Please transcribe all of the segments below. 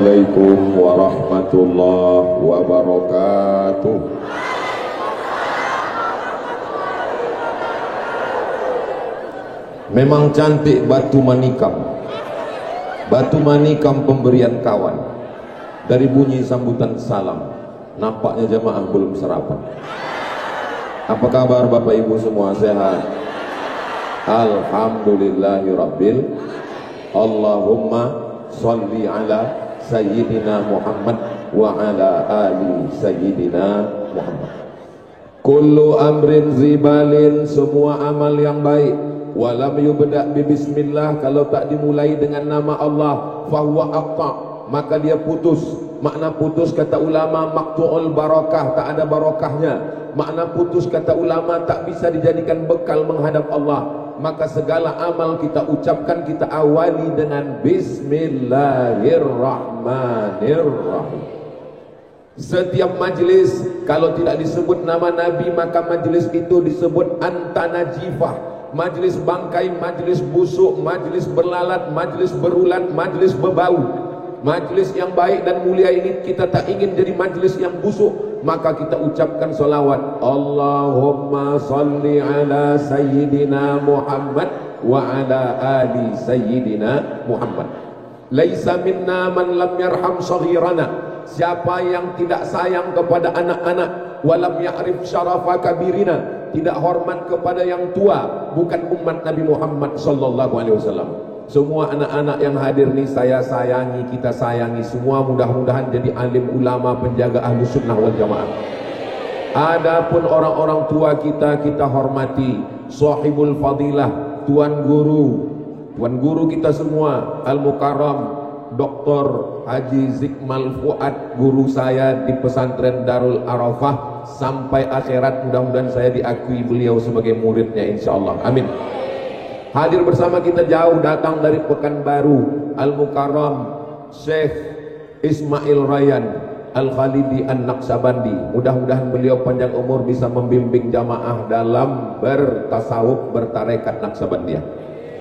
Assalamualaikum warahmatullahi wabarakatuh. Memang cantik batu manikam. Batu manikam pemberian kawan. Dari bunyi sambutan salam, nampaknya jamaah belum sarapan. Apa kabar Bapak Ibu semua, sehat? Alhamdulillahirabbil. Allahumma sholli ala sayyidina Muhammad wa ala ali sayyidina Muhammad. Kullu amrin zibalin, semua amal yang baik, walam yubda' bi bismillah, kalau tak dimulai dengan nama Allah, fahuwa aqta', maka dia putus. Makna putus kata ulama maqtu'ul barakah, tak ada barakahnya. Makna putus kata ulama tak bisa dijadikan bekal menghadap Allah. Maka segala amal kita ucapkan, kita awali dengan Bismillahirrahmanirrahim. Setiap majlis kalau tidak disebut nama Nabi, maka majlis itu disebut antanajifah. Majlis bangkai, majlis busuk, majlis berlalat, majlis berulat, majlis berbau. Majlis yang baik dan mulia ini kita tak ingin jadi majlis yang busuk, maka kita ucapkan salawat. Allahumma salli ala sayyidina Muhammad wa ala ali sayyidina Muhammad. Laisa minna man lam yarham saghirana, siapa yang tidak sayang kepada anak-anak, walam ya'rif syarafa kabirina, tidak hormat kepada yang tua, bukan umat Nabi Muhammad sallallahu alaihi wasallam. Semua anak-anak yang hadir nih saya sayangi, kita sayangi semua, mudah-mudahan jadi alim ulama penjaga ahlu sunnah wal jamaah. Adapun orang-orang tua kita, kita hormati. Sahibul fadilah, tuan guru kita semua, Al-Mukarram Dr. Haji Zikmal Fuad, guru saya di pesantren Darul Arafah sampai akhirat, mudah-mudahan saya diakui beliau sebagai muridnya insyaallah, amin. Hadir bersama kita jauh datang dari Pekanbaru, Al-Mukarram Syekh Ismail Rayyan Al-Khalidi An-Naqsabandi, mudah-mudahan beliau panjang umur bisa membimbing jamaah dalam bertasawuf, bertarekat Naqsabandiyah.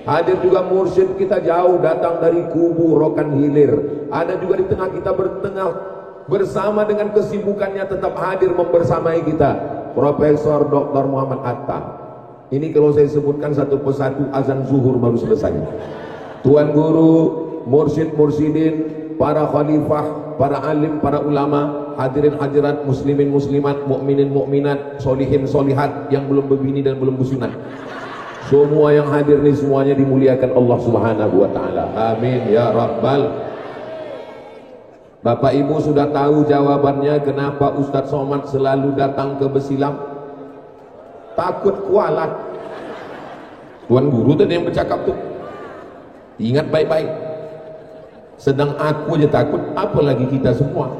Hadir juga mursyid kita jauh datang dari Kubu Rokan Hilir. Ada juga di tengah kita bersama dengan kesibukannya tetap hadir membersamai kita, Profesor Dr. Muhammad Atta. Ini kalau saya sebutkan satu persatu azan zuhur baru selesai. Tuan guru, mursyid-mursyidin, para khalifah, para alim, para ulama, hadirin hadirat, muslimin muslimat, mukminin mukminat, solihin solihat yang belum berbini dan belum bersunat. Semua yang hadir ini semuanya dimuliakan Allah Subhanahu wa taala. Amin ya rabbal. Bapak Ibu sudah tahu jawabannya kenapa Ustadz Somad selalu datang ke Besilam? Takut kualat. Tuan guru tadi yang bercakap tuh, ingat baik-baik. Sedang aku aja takut, apalagi kita semua.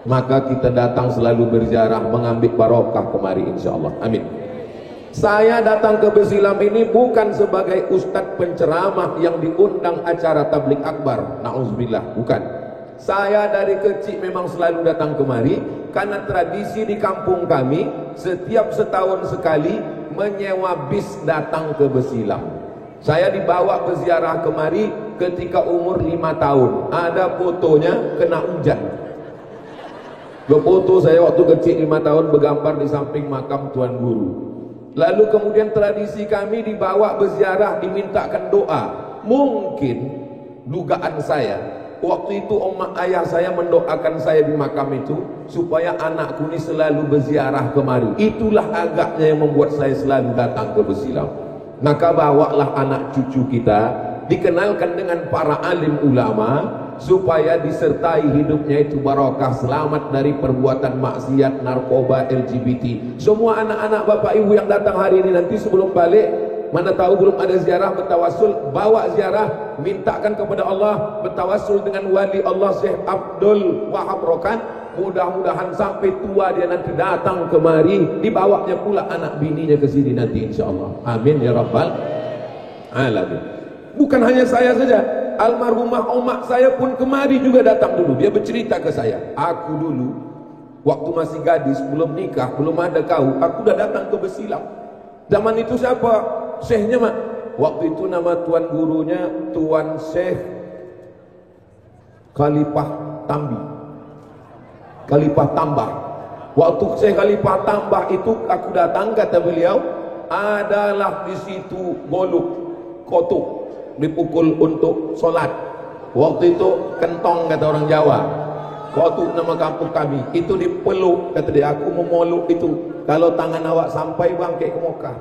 Maka kita datang selalu berziarah, mengambil barokah kemari insyaallah, amin. Saya datang ke Besilam ini bukan sebagai ustadz penceramah yang diundang acara tablik akbar, na'udzubillah, bukan. Saya dari kecil memang selalu datang kemari karena tradisi di kampung kami setiap setahun sekali menyewa bis datang ke Besilam. Saya dibawa berziarah kemari ketika umur 5 tahun. Ada fotonya kena hujan. Foto saya waktu kecil 5 tahun bergambar di samping makam tuan guru. Lalu kemudian tradisi kami dibawa berziarah, dimintakan doa. Mungkin dugaan saya, waktu itu ayah saya mendoakan saya di makam itu supaya anakku ini selalu berziarah kemari. Itulah agaknya yang membuat saya selalu datang ke Besilam. Maka bawalah anak cucu kita dikenalkan dengan para alim ulama supaya disertai hidupnya itu barokah, selamat dari perbuatan maksiat, narkoba, LGBT. Semua anak-anak Bapak Ibu yang datang hari ini nanti sebelum balik, mana tahu belum ada ziarah, bertawassul, bawa ziarah, mintakan kepada Allah, bertawassul dengan wali Allah Syekh Abdul Wahab Rokan. Mudah-mudahan sampai tua dia nanti datang kemari, dibawanya pula anak bininya ke sini nanti insyaallah. Amin ya rabbal alamin. Bukan hanya saya saja, almarhumah omak saya pun kemari juga datang dulu. Dia bercerita ke saya, aku dulu waktu masih gadis, belum nikah, belum ada kau, aku udah datang ke Besilam. Zaman itu siapa syekhnya mak? Waktu itu nama tuan gurunya Tuan Syekh Khalifah Tambi, Khalifah Tambah. Waktu saya Khalifah Tambah itu aku datang, kata beliau, adalah di situ goluk kotuk dipukul untuk solat. Waktu itu kentong kata orang Jawa, kotuk nama kampung kami. Itu dipeluk, kata dia, aku memoluk itu. Kalau tangan awak sampai bangkit ke Mekah.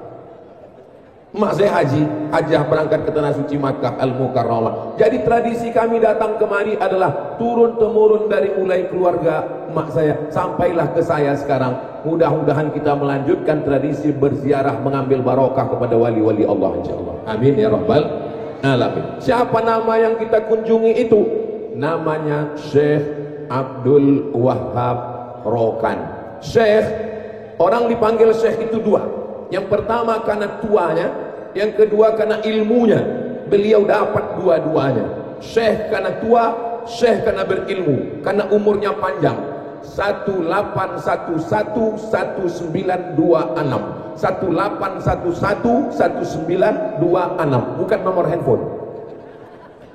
Mak saya hajah berangkat ke tanah suci Makkah Al-Mukarramah. Jadi tradisi kami datang kemari adalah turun-temurun dari mulai keluarga mak saya sampailah ke saya sekarang. Mudah-mudahan kita melanjutkan tradisi berziarah mengambil barokah kepada wali-wali Allah insyaallah. Amin ya rabbal alamin. Siapa nama yang kita kunjungi itu? Namanya Syekh Abdul Wahab Rokan. Syekh, orang dipanggil Syekh itu dua. Yang pertama karena tuanya, yang kedua karena ilmunya. Beliau dapat dua-duanya. Syekh karena tua, Syekh karena berilmu, karena umurnya panjang. 18111926 18111926, bukan nomor handphone.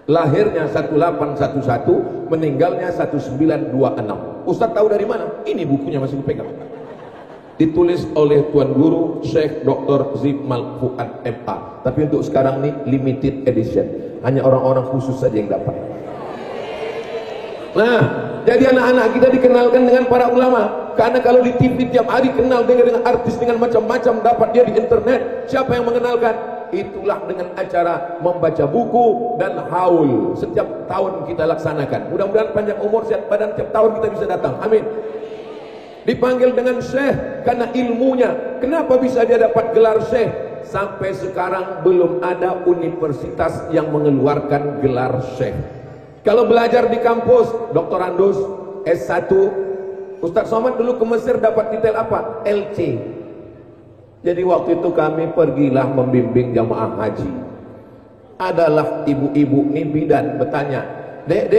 Lahirnya 1811, meninggalnya 1926. Ustaz tahu dari mana? Ini bukunya masih dipegang. Ditulis oleh Tuan Guru Syekh Dr. Zikmal Fuad MA. Tapi untuk sekarang ini limited edition, hanya orang-orang khusus saja yang dapat. Nah, jadi anak-anak kita dikenalkan dengan para ulama. Karena kalau di TV tiap hari kenal dengan artis dengan macam-macam, dapat dia di internet. Siapa yang mengenalkan? Itulah dengan acara membaca buku dan haul. Setiap tahun kita laksanakan. Mudah-mudahan panjang umur, sehat badan, tiap tahun kita bisa datang. Amin. Dipanggil dengan Syekh karena ilmunya. Kenapa bisa dia dapat gelar Syekh? Sampai sekarang belum ada universitas yang mengeluarkan gelar Syekh. Kalau belajar di kampus, doktorandus, S1. Ustaz Somad dulu ke Mesir dapat titel apa? LC. Jadi waktu itu kami pergilah membimbing jamaah haji. Adalah ibu-ibu nih bidan bertanya, Dek,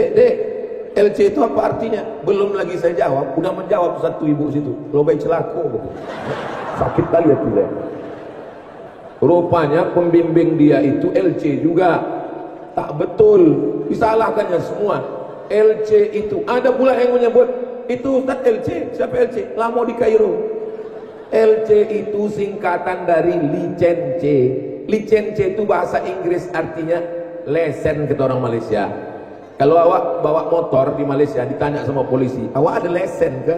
LC itu apa artinya? Belum lagi saya jawab, udah menjawab satu ibu situ. Lo baik celako. Sakit kali ya tidak. Rupanya pembimbing dia itu LC juga. Tak betul, disalahkannya semua. LC itu ada pula yang menyebut itu Ustaz LC. Siapa LC? Lamo di Kairo. LC itu singkatan dari licence. Licence itu bahasa Inggris, artinya lesen kata orang Malaysia. Kalau awak bawa motor di Malaysia ditanya sama polisi, awak ada lesen ke?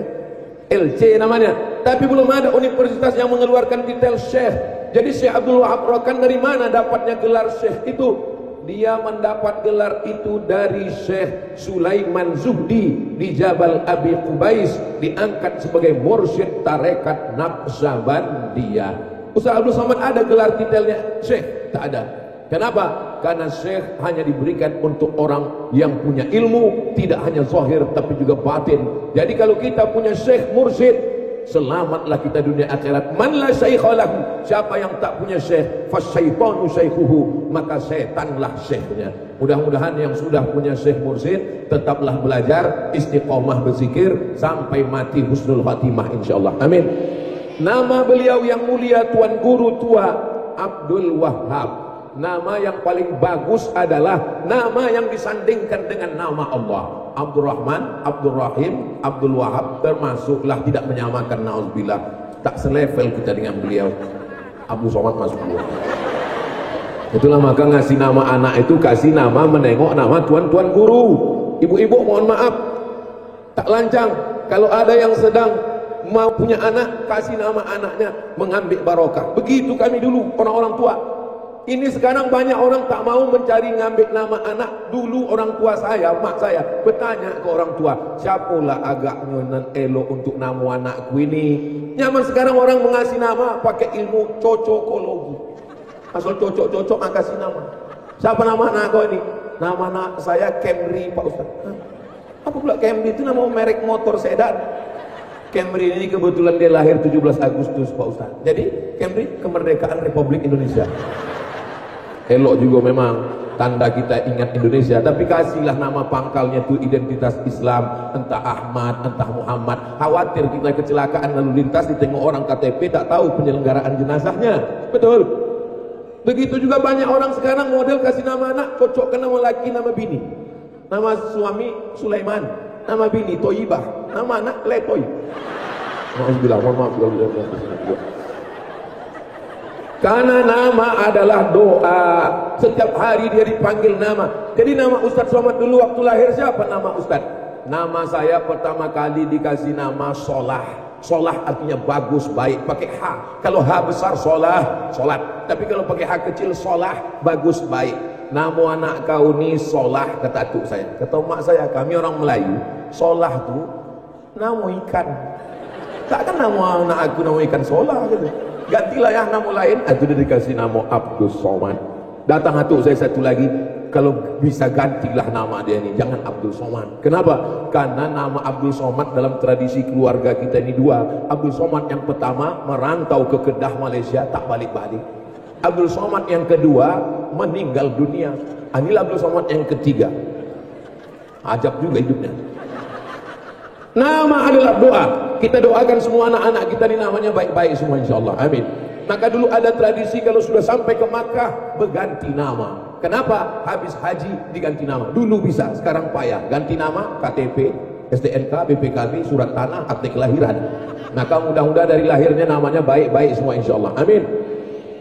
LC namanya. Tapi belum ada universitas yang mengeluarkan titel Syekh. Jadi Syekh Abdul Wahab Rokan dari mana dapatnya gelar Syekh itu? Dia mendapat gelar itu dari Syekh Sulaiman Zuhdi di Jabal Abi Qubais, diangkat sebagai mursyid tarekat Naqsabandiyah. Ustaz Abdul Somad ada gelar titelnya Syekh? Tak ada. Kenapa? Karena Syekh hanya diberikan untuk orang yang punya ilmu, tidak hanya zahir tapi juga batin. Jadi kalau kita punya Syekh mursyid, selamatlah kita dunia akhirat. Man la syaikha lahu, siapa yang tak punya Syekh, fasyaitanu syaikhuhu, maka setanlah syekhnya. Mudah-mudahan yang sudah punya Syekh mursyid tetaplah belajar, istiqomah berzikir sampai mati husnul khatimah insyaallah. Amin. Nama beliau yang mulia Tuan Guru tua Abdul Wahab. Nama yang paling bagus adalah nama yang disandingkan dengan nama Allah. Abdul Rahman, Abdul Rahim, Abdul Wahab, termasuklah tidak menyamakan, na'udzubillah. Tak selevel kita dengan beliau. Abdul Somad masuk dulu. Itulah maka ngasih nama anak itu, kasih nama menengok nama tuan-tuan guru. Ibu-ibu mohon maaf, tak lancang. Kalau ada yang sedang mau punya anak, kasih nama anaknya mengambil barokah. Begitu kami dulu, orang-orang tua. Ini sekarang banyak orang tak mau mencari ngambil nama anak. Dulu orang tua saya, mak saya bertanya ke orang tua, siapalah agak nyonan elok untuk nama anakku ini. Nyaman sekarang orang mengasih nama pakai ilmu cocokologi. Asal cocok-cocok kasih nama. Siapa nama anak kau ini? Nama anak saya Camry Pak Ustaz. Apa pula Camry? Itu nama merek motor sedan. Camry ini kebetulan dia lahir 17 Agustus Pak Ustaz. Jadi Camry kemerdekaan Republik Indonesia. Elok juga memang, tanda kita ingat Indonesia. Tapi kasihlah nama pangkalnya itu identitas Islam, entah Ahmad, entah Muhammad. Khawatir kita kecelakaan lalu lintas, ditengok orang KTP tak tahu penyelenggaraan jenazahnya. Betul. Begitu juga banyak orang sekarang model kasih nama anak cocokkan nama laki, nama bini. Nama suami Sulaiman, Nama bini Toyibah, nama anak Letoy. Alhamdulillah, mohon maaf. Karena nama adalah doa. Setiap hari dia dipanggil nama. Jadi nama Ustadz Somad dulu waktu lahir siapa nama Ustadz? Nama saya pertama kali dikasih nama Solah. Solah artinya bagus, baik, pakai H. Kalau H besar Solah, solat. Tapi kalau pakai H kecil Solah, bagus, baik. Nama anak kau ni Solah, kata atuk saya. Kata mak saya, kami orang Melayu, Solah tu nama ikan. Takkan nama anak aku nama ikan Solah gitu. Gantilah ya nama lain. Itu dia dikasih nama Abdul Somad. Datang atuk saya satu lagi, kalau bisa gantilah nama dia ini, jangan Abdul Somad. Kenapa? Karena nama Abdul Somad dalam tradisi keluarga kita ini dua. Abdul Somad yang pertama merantau ke Kedah Malaysia, tak balik-balik. Abdul Somad yang kedua meninggal dunia. Inilah Abdul Somad yang ketiga. Ajab juga hidupnya. Nama adalah doa. Kita doakan semua anak-anak kita ini namanya baik-baik semua insyaAllah. Amin. Maka dulu ada tradisi kalau sudah sampai ke Makkah berganti nama. Kenapa? Habis haji diganti nama. Dulu bisa, sekarang payah. Ganti nama, KTP, STNK, BPKB, surat tanah, akte kelahiran. Maka mudah-mudahan dari lahirnya namanya baik-baik semua insyaAllah. Amin.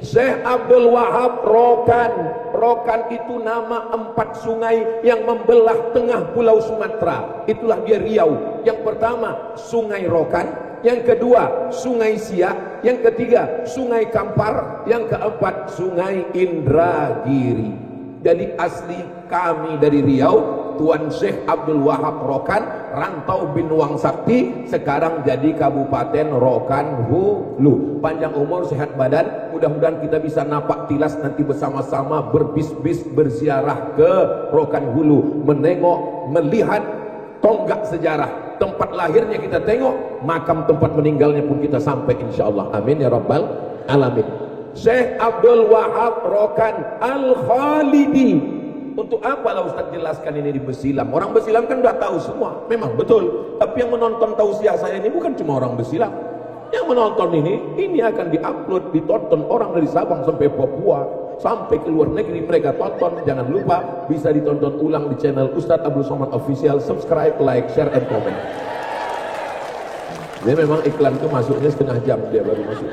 Syekh Abdul Wahab Rokan. Rokan itu nama 4 sungai yang membelah tengah pulau Sumatera. Itulah dia Riau. Yang pertama Sungai Rokan, yang kedua Sungai Siak, yang ketiga Sungai Kampar, yang keempat Sungai Indragiri. Jadi asli kami dari Riau, Tuan Syekh Abdul Wahab Rokan, rantau bin Wang Sakti, sekarang jadi Kabupaten Rokan Hulu. Panjang umur, sehat badan, mudah-mudahan kita bisa napak tilas nanti bersama-sama berbis-bis berziarah ke Rokan Hulu, menengok, melihat tonggak sejarah, tempat lahirnya kita tengok, makam tempat meninggalnya pun kita sampai insyaallah. Amin ya rabbal alamin. Syekh Abdul Wahab Rokan Al-Khalidi. Untuk apalah Ustaz jelaskan ini di Besilam? Orang Besilam kan udah tahu semua, memang betul. Tapi yang menonton tausiah saya ini bukan cuma orang Besilam. Yang menonton ini akan diupload, ditonton orang dari Sabang sampai Papua, sampai ke luar negeri mereka tonton. Jangan lupa bisa ditonton ulang di channel Ustaz Abdul Somad Official. Subscribe, like, share, and comment. Jadi memang iklan itu masuknya setengah jam dia baru masuk.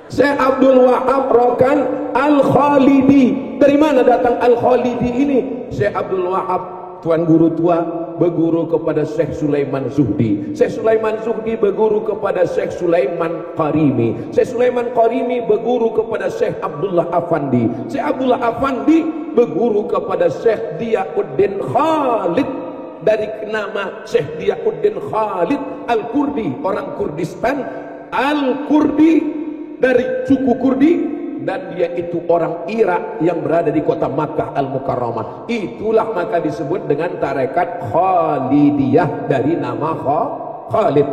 Syekh Abdul Wahab Rokan Al-Khalidi. Dari mana datang Al-Khalidi ini? Syekh Abdul Wahab, tuan guru tua, berguru kepada Syekh Sulaiman Zuhdi. Syekh Sulaiman Zuhdi berguru kepada Syekh Sulaiman Qarimi. Syekh Sulaiman Qarimi berguru kepada Syekh Abdullah Afandi. Syekh Abdullah Afandi berguru kepada Syekh Diyauddin Khalid. Dari nama Syekh Diyauddin Khalid Al-Kurdi, orang Kurdistan. Al-Kurdi dari suku Kurdi, dan dia itu orang Irak yang berada di kota Makkah Al-Mukarramah. Itulah maka disebut dengan tarekat Khalidiyah dari nama Khalid.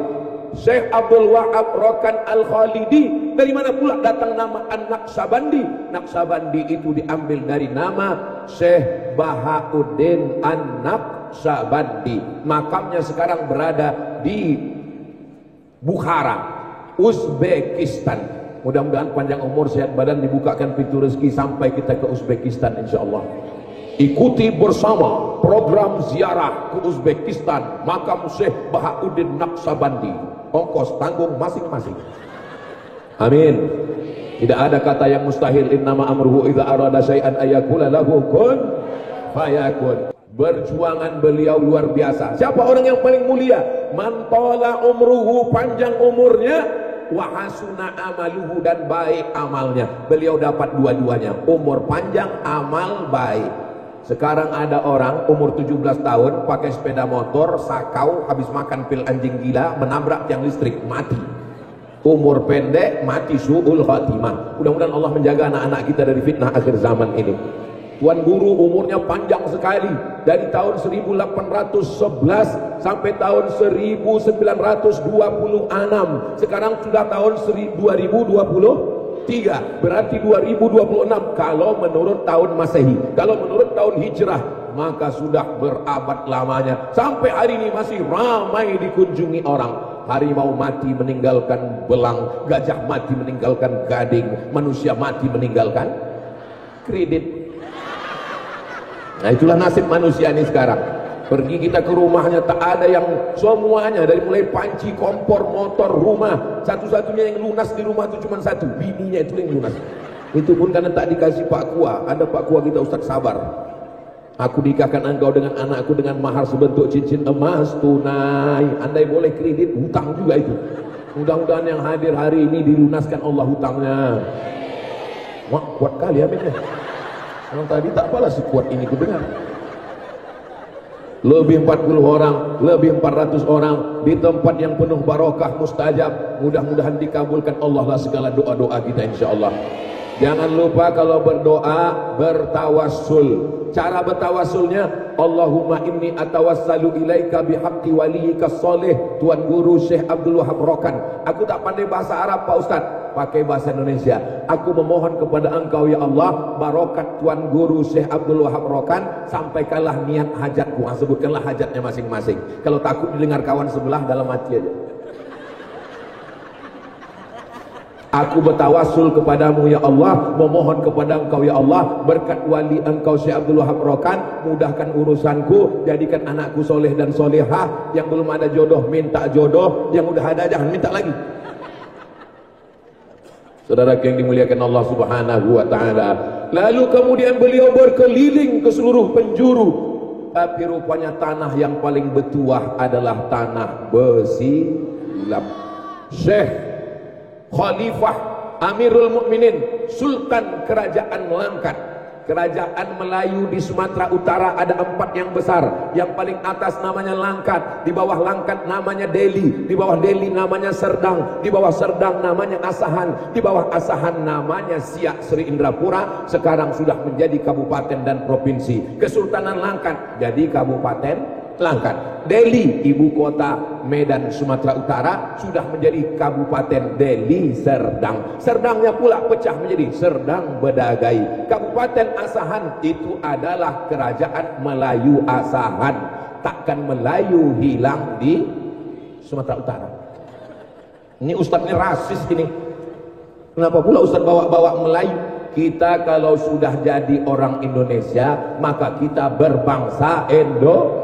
Syekh Abdul Wahab Rokan Al-Khalidi. Dari mana pula datang nama An-Naqsabandi? Naqsabandi itu diambil dari nama Syekh Bahauddin An-Naqsabandi. Makamnya sekarang berada di Bukhara, Uzbekistan. Mudah-mudahan panjang umur, sehat badan, dibukakan pintu rezeki sampai kita ke Uzbekistan insyaallah. Ikuti bersama program ziarah ke Uzbekistan makam Syekh Bahauddin Naqsabandi. Ongkos tanggung masing-masing. Amin. Tidak ada kata yang mustahil. Innama amruhu idza arada syai'an ayaqula lahu kun fayakun. Perjuangan beliau luar biasa. Siapa orang yang paling mulia? Man tala umruhu, panjang umurnya, wa hasuna amaluhu, dan baik amalnya. Beliau dapat dua-duanya, umur panjang, amal baik. Sekarang ada orang umur 17 tahun pakai sepeda motor, sakau, habis makan pil anjing gila, menabrak tiang listrik, mati. Umur pendek, mati su'ul khatimah. Mudah-mudahan Allah menjaga anak-anak kita dari fitnah akhir zaman ini. Tuan guru umurnya panjang sekali, dari tahun 1811 sampai tahun 1926. Sekarang sudah tahun 2023, berarti 2026 kalau menurut tahun Masehi. Kalau menurut tahun Hijrah maka sudah berabad lamanya. Sampai hari ini masih ramai dikunjungi orang. Harimau mati meninggalkan belang, gajah mati meninggalkan gading, manusia mati meninggalkan kredit. Nah, itulah nasib manusia ini sekarang. Pergi kita ke rumahnya, tak ada yang semuanya, dari mulai panci, kompor, motor, rumah, satu-satunya yang lunas di rumah itu cuma satu, bininya itu yang lunas. Itu pun karena tak dikasih Pak Kua. Ada Pak Kua kita, Ustaz sabar, aku nikahkan engkau dengan anakku dengan mahar sebentuk cincin emas tunai. Andai boleh kredit, hutang juga itu. Mudah-mudahan yang hadir hari ini dilunaskan Allah hutangnya. Wah, kuat kali aminnya. Yang tadi tak apalah sekuat ini ku dengar. Lebih 40 orang, lebih 400 orang di tempat yang penuh barokah mustajab. Mudah-mudahan dikabulkan Allah lah segala doa-doa kita insyaallah. Jangan lupa kalau berdoa bertawassul. Cara bertawassulnya, Allahumma inni atawassalu ilaika bihaqqi waliyika sholih. Tuan Guru Syekh Abdul Wahab Rokan. Aku tak pandai bahasa Arab Pak Ustaz, pakai bahasa Indonesia. Aku memohon kepada engkau ya Allah, barokat Tuan Guru Syekh Abdul Wahab Rokan, sampaikanlah niat hajatku. Sebutkanlah hajatnya masing-masing. Kalau takut didengar kawan sebelah, dalam hati aja. Aku bertawassul kepadamu ya Allah, memohon kepada engkau ya Allah, berkat wali engkau Syekh Abdul Wahab Rokan, mudahkan urusanku, jadikan anakku soleh dan solehah. Yang belum ada jodoh minta jodoh, yang udah ada jangan minta lagi. Saudara yang dimuliakan Allah Subhanahu wa taala. Lalu kemudian beliau berkeliling ke seluruh penjuru, tapi rupanya tanah yang paling bertuah adalah tanah besi sulap. Syekh Khalifah Amirul Mukminin Sultan Kerajaan Langkat, Kerajaan Melayu di Sumatera Utara ada 4 yang besar. Yang paling atas namanya Langkat, di bawah Langkat namanya Delhi, di bawah Delhi namanya Serdang, di bawah Serdang namanya Asahan, di bawah Asahan namanya Siak Sri Indrapura. Sekarang sudah menjadi kabupaten dan provinsi. Kesultanan Langkat jadi kabupaten Langkat. Delhi ibu kota Medan Sumatera Utara sudah menjadi Kabupaten Delhi Serdang. Serdangnya pula pecah menjadi Serdang Bedagai. Kabupaten Asahan itu adalah Kerajaan Melayu Asahan. Takkan Melayu hilang di Sumatera Utara. Ini ustadznya rasis ini. Kenapa pula ustadz bawa-bawa Melayu? Kita kalau sudah jadi orang Indonesia, maka kita berbangsa Indo.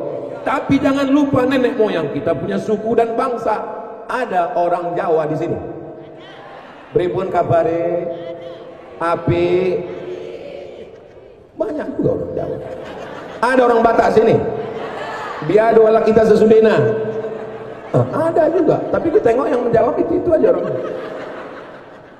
Tapi jangan lupa nenek moyang kita punya suku dan bangsa. Ada orang Jawa di sini. Pripun kabare? Api. Banyak juga orang Jawa. Ada orang Batak sini. Biado ala kita sesudena. Ada juga. Tapi kita tengok yang menjawab itu aja orang.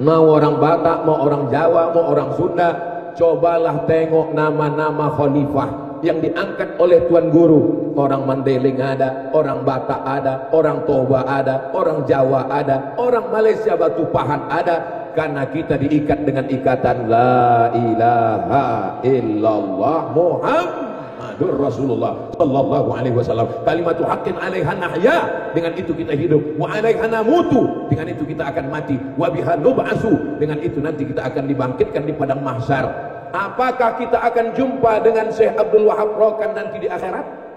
Mau orang Batak, mau orang Jawa, mau orang Sunda, cobalah tengok nama-nama khalifah yang diangkat oleh Tuan Guru. Orang Mandailing ada, orang Batak ada, orang Toba ada, orang Jawa ada, orang Malaysia Batu Pahat ada. Karena kita diikat dengan ikatan La ilaha illallah Muhammadur Rasulullah sallallahu alaihi wasallam. Kalimatu haqqin 'alaiha nahya, dengan itu kita hidup. Wa 'alaiha namutu, dengan itu kita akan mati. Wa biha nub'atsu, dengan itu nanti kita akan dibangkitkan di padang mahsyar. Apakah kita akan jumpa dengan Syekh Abdul Wahab Rokan nanti di akhirat?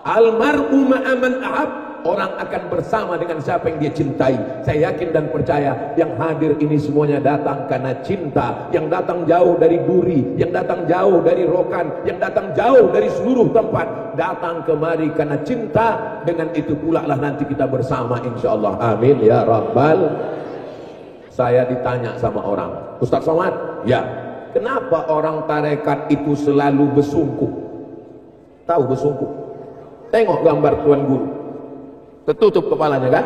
Almar'u ma'aman ahab, orang akan bersama dengan siapa yang dia cintai. Saya yakin dan percaya yang hadir ini semuanya datang karena cinta. Yang datang jauh dari Duri, yang datang jauh dari Rokan, yang datang jauh dari seluruh tempat, datang kemari karena cinta. Dengan itu pula lah nanti kita bersama insyaallah. Amin ya rabbal. Saya ditanya sama orang, Ustaz Somad, ya, kenapa orang tarekat itu selalu bersungkuh? Tahu bersungkuh? Tengok gambar Tuan Guru, tertutup kepalanya kan?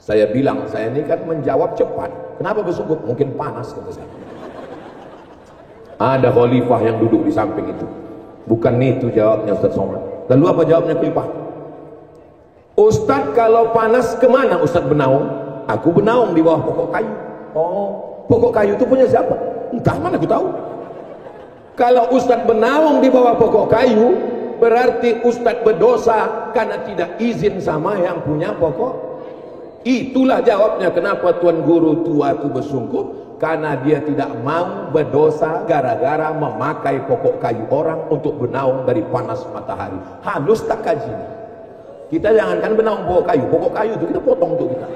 Saya bilang, saya ini kan menjawab cepat. Kenapa bersungkuh? Mungkin panas, kata saya. Ada khalifah yang duduk di samping itu. Bukan itu jawabnya Ustaz Somad. Lalu apa jawabnya khalifah? Ustaz, kalau panas kemana Ustaz bernaung? Aku bernaung di bawah pokok kayu. Oh, pokok kayu itu punya siapa? Entah, mana aku tahu. Kalau Ustaz bernaung di bawah pokok kayu, berarti Ustaz berdosa karena tidak izin sama yang punya pokok. Itulah jawabnya kenapa Tuan Guru tua itu bersungkuh, karena dia tidak mau berdosa gara-gara memakai pokok kayu orang untuk bernaung dari panas matahari. Halus tak kaji? Kita jangankan bernaung pokok kayu itu kita potong untuk kita.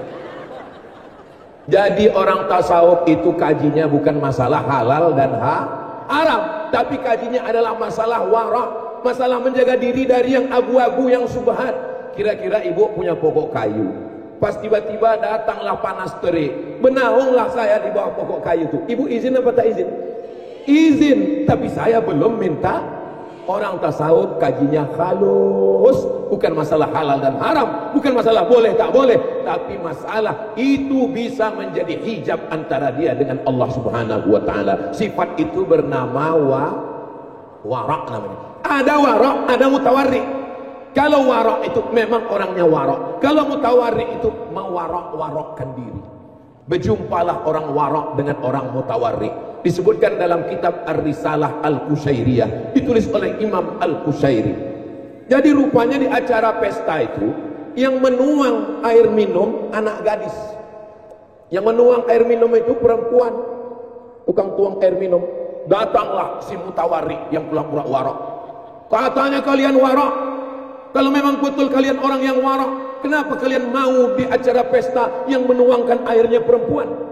Jadi orang tasawuf itu kajinya bukan masalah halal dan haram, tapi kajinya adalah masalah wara', masalah menjaga diri dari yang abu-abu, yang subhat. Kira-kira ibu punya pokok kayu, pas tiba-tiba datanglah panas terik, benahonglah saya di bawah pokok kayu itu. Ibu izin apa tak izin? Izin, tapi saya belum minta. Orang tasawuf kajinya halus, bukan masalah halal dan haram, bukan masalah boleh tak boleh, tapi masalah itu bisa menjadi hijab antara dia dengan Allah Subhanahu wa taala. Sifat itu bernama wara' namanya. Ada wara', ada mutawarri. Kalau wara' itu memang orangnya wara'. Kalau mutawarri itu mewarok-warokkan diri. Berjumpalah orang wara' dengan orang mutawarri. Disebutkan dalam kitab Ar-Risalah Al-Qushairiyah, ditulis oleh Imam Al-Qushairi. Jadi rupanya di acara pesta itu yang menuang air minum anak gadis. Yang menuang air minum itu perempuan, tukang tuang air minum. Datanglah si mutawarri yang pura-pura wara'. Katanya kalian wara'. Kalau memang betul kalian orang yang wara', kenapa kalian mau di acara pesta yang menuangkan airnya perempuan?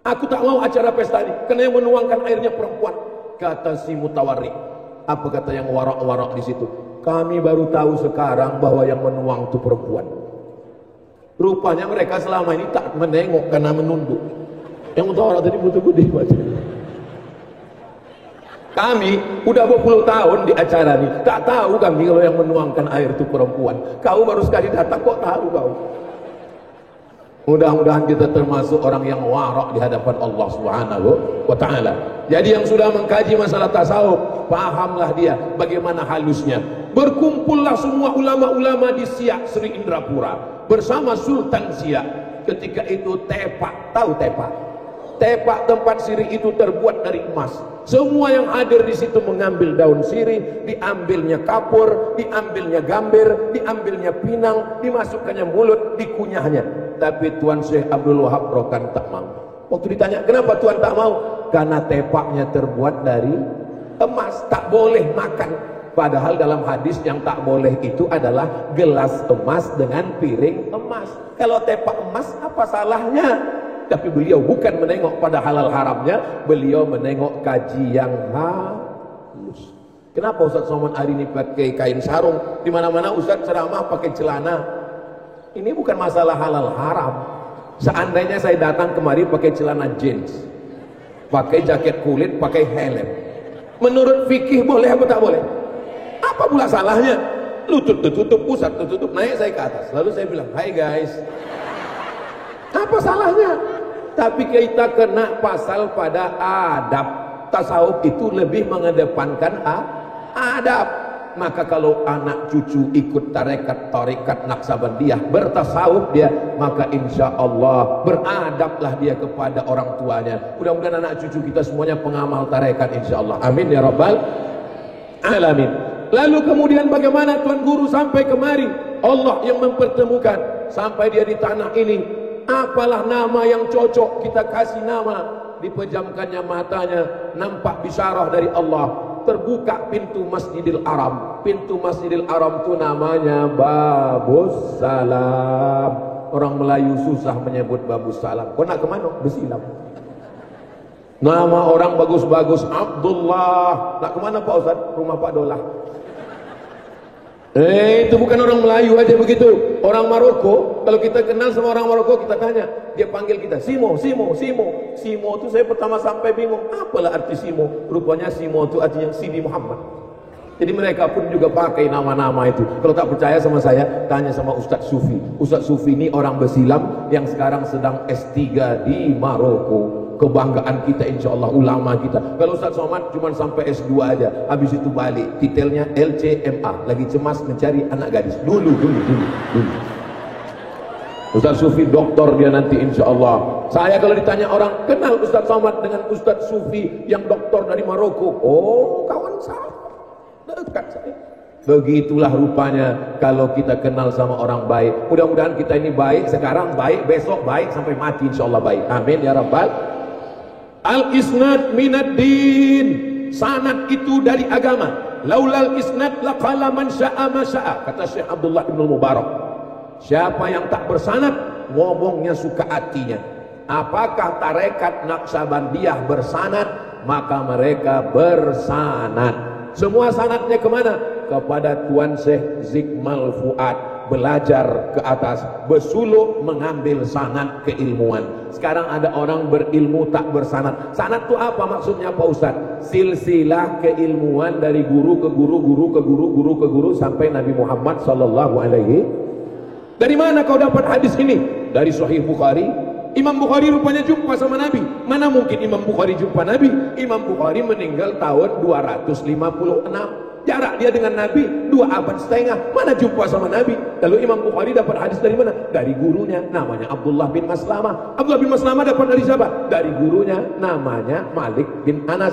Aku tak mau acara pesta ini karena yang menuangkan airnya perempuan. Kata si mutawarri. Apa kata yang warak-warak di situ? Kami baru tahu sekarang bahwa yang menuang itu perempuan. Rupanya mereka selama ini tak menengok karena menunduk. Yang mutawarrik tadi butuh gede baca. Kami udah 20 tahun di acara ini, tak tahu kami kalau yang menuangkan air itu perempuan. Kau baru sekali datang kok tahu kau. Mudah-mudahan kita termasuk orang yang warak di hadapan Allah Subhanahu wa taala. Jadi yang sudah mengkaji masalah tasawuf, pahamlah dia bagaimana halusnya. Berkumpullah semua ulama-ulama di Siak Sri Indrapura bersama Sultan Siak. Ketika itu tepak, tahu tepak? Tepak tempat sirih itu terbuat dari emas. Semua yang hadir di situ mengambil daun sirih, diambilnya kapur, diambilnya gambir, diambilnya pinang, dimasukkannya mulut, dikunyahnya. Tapi Tuan Syekh Abdul Wahab Rokan tak mau. Waktu ditanya, kenapa Tuan tak mau? Karena tepaknya terbuat dari emas, tak boleh makan. Padahal dalam hadis yang tak boleh itu adalah gelas emas dengan piring emas. Kalau tepak emas, apa salahnya? Tapi beliau bukan menengok pada halal haramnya, beliau menengok kaji yang halus. Kenapa Ustaz Somad hari ini pakai kain sarung? Di mana-mana Ustaz ceramah pakai celana. Ini bukan masalah halal haram. Seandainya saya datang kemari pakai celana jeans, pakai jaket kulit, pakai helm, menurut fikih boleh apa tak boleh? Apa pula salahnya? Lutut tertutup, pusat tertutup, naik saya ke atas. Lalu saya bilang, hai guys, apa salahnya? Tapi kita kena pasal pada adab. Tasawuf itu lebih mengedepankan adab. Maka kalau anak cucu ikut tarekat Naksabandiyah, bertasawuf dia, maka insya Allah beradablah dia kepada orang tuanya. Mudah-mudahan anak cucu kita semuanya pengamal tarekat insya Allah. Amin ya rabbal alamin. Lalu kemudian bagaimana Tuan Guru sampai kemari? Allah yang mempertemukan sampai dia di tanah ini. Apalah nama yang cocok, kita kasih nama. Dipejamkannya matanya, nampak bisyarah dari Allah. Terbuka pintu Masjidil Haram. Pintu Masjidil Haram itu namanya Babus Salam. Orang Melayu susah menyebut Babus Salam. Kau nak kemana? Bersilam. Nama orang bagus-bagus, Abdullah. Nak kemana Pak Ustaz? Rumah Pak Dolah. Itu bukan orang Melayu aja begitu. Orang Maroko, kalau kita kenal sama orang Maroko, kita tanya, dia panggil kita Simo, Simo, Simo. Simo itu saya pertama sampai bingung, apalah arti Simo? Rupanya Simo itu artinya Sidi Muhammad. Jadi mereka pun juga pakai nama-nama itu. Kalau tak percaya sama saya, tanya sama Ustadz Sufi. Ustadz Sufi ini orang bersilam yang sekarang sedang S3 di Maroko. Kebanggaan kita insya Allah, ulama kita. Kalau Ustaz Somad cuma sampai S2 aja, habis itu balik, titelnya LCMA, lagi cemas mencari anak gadis. Dulu. Ustaz Sufi doktor dia nanti insya Allah. Saya kalau ditanya orang, kenal Ustaz Somad dengan Ustaz Sufi yang doktor dari Maroko? Oh, kawan saya, dekat saya. Begitulah rupanya kalau kita kenal sama orang baik. Mudah-mudahan kita ini baik sekarang, baik besok, baik sampai mati insya Allah baik. Amin ya rabbal. Al-isnad minad din. Sanad itu dari agama. Laulal isnad laqala man syaa ma syaa, kata Syekh Abdullah bin Mubarak. Siapa yang tak bersanad, ngomongnya suka hatinya. Apakah tarekat Naksabandiyah bersanad? Maka mereka bersanad. Semua sanadnya kemana? Kepada Tuan Syekh Zikmal Fuad. Belajar ke atas, bersuluk mengambil sanad keilmuan. Sekarang ada orang berilmu tak bersanad. Sanad itu apa maksudnya Pak Ustaz? Silsilah keilmuan dari guru ke guru, guru ke guru, guru ke guru sampai Nabi Muhammad sallallahu alaihi. Dari mana kau dapat hadis ini? Dari Sahih Bukhari. Imam Bukhari rupanya jumpa sama Nabi. Mana mungkin Imam Bukhari jumpa Nabi? Imam Bukhari meninggal tahun 256. Jarak dia dengan Nabi 2 abad setengah. Mana jumpa sama Nabi? Lalu Imam Bukhari dapat hadis dari mana? Dari gurunya, namanya Abdullah bin Maslamah. Abdullah bin Maslamah dapat dari siapa? Dari gurunya, namanya Malik bin Anas.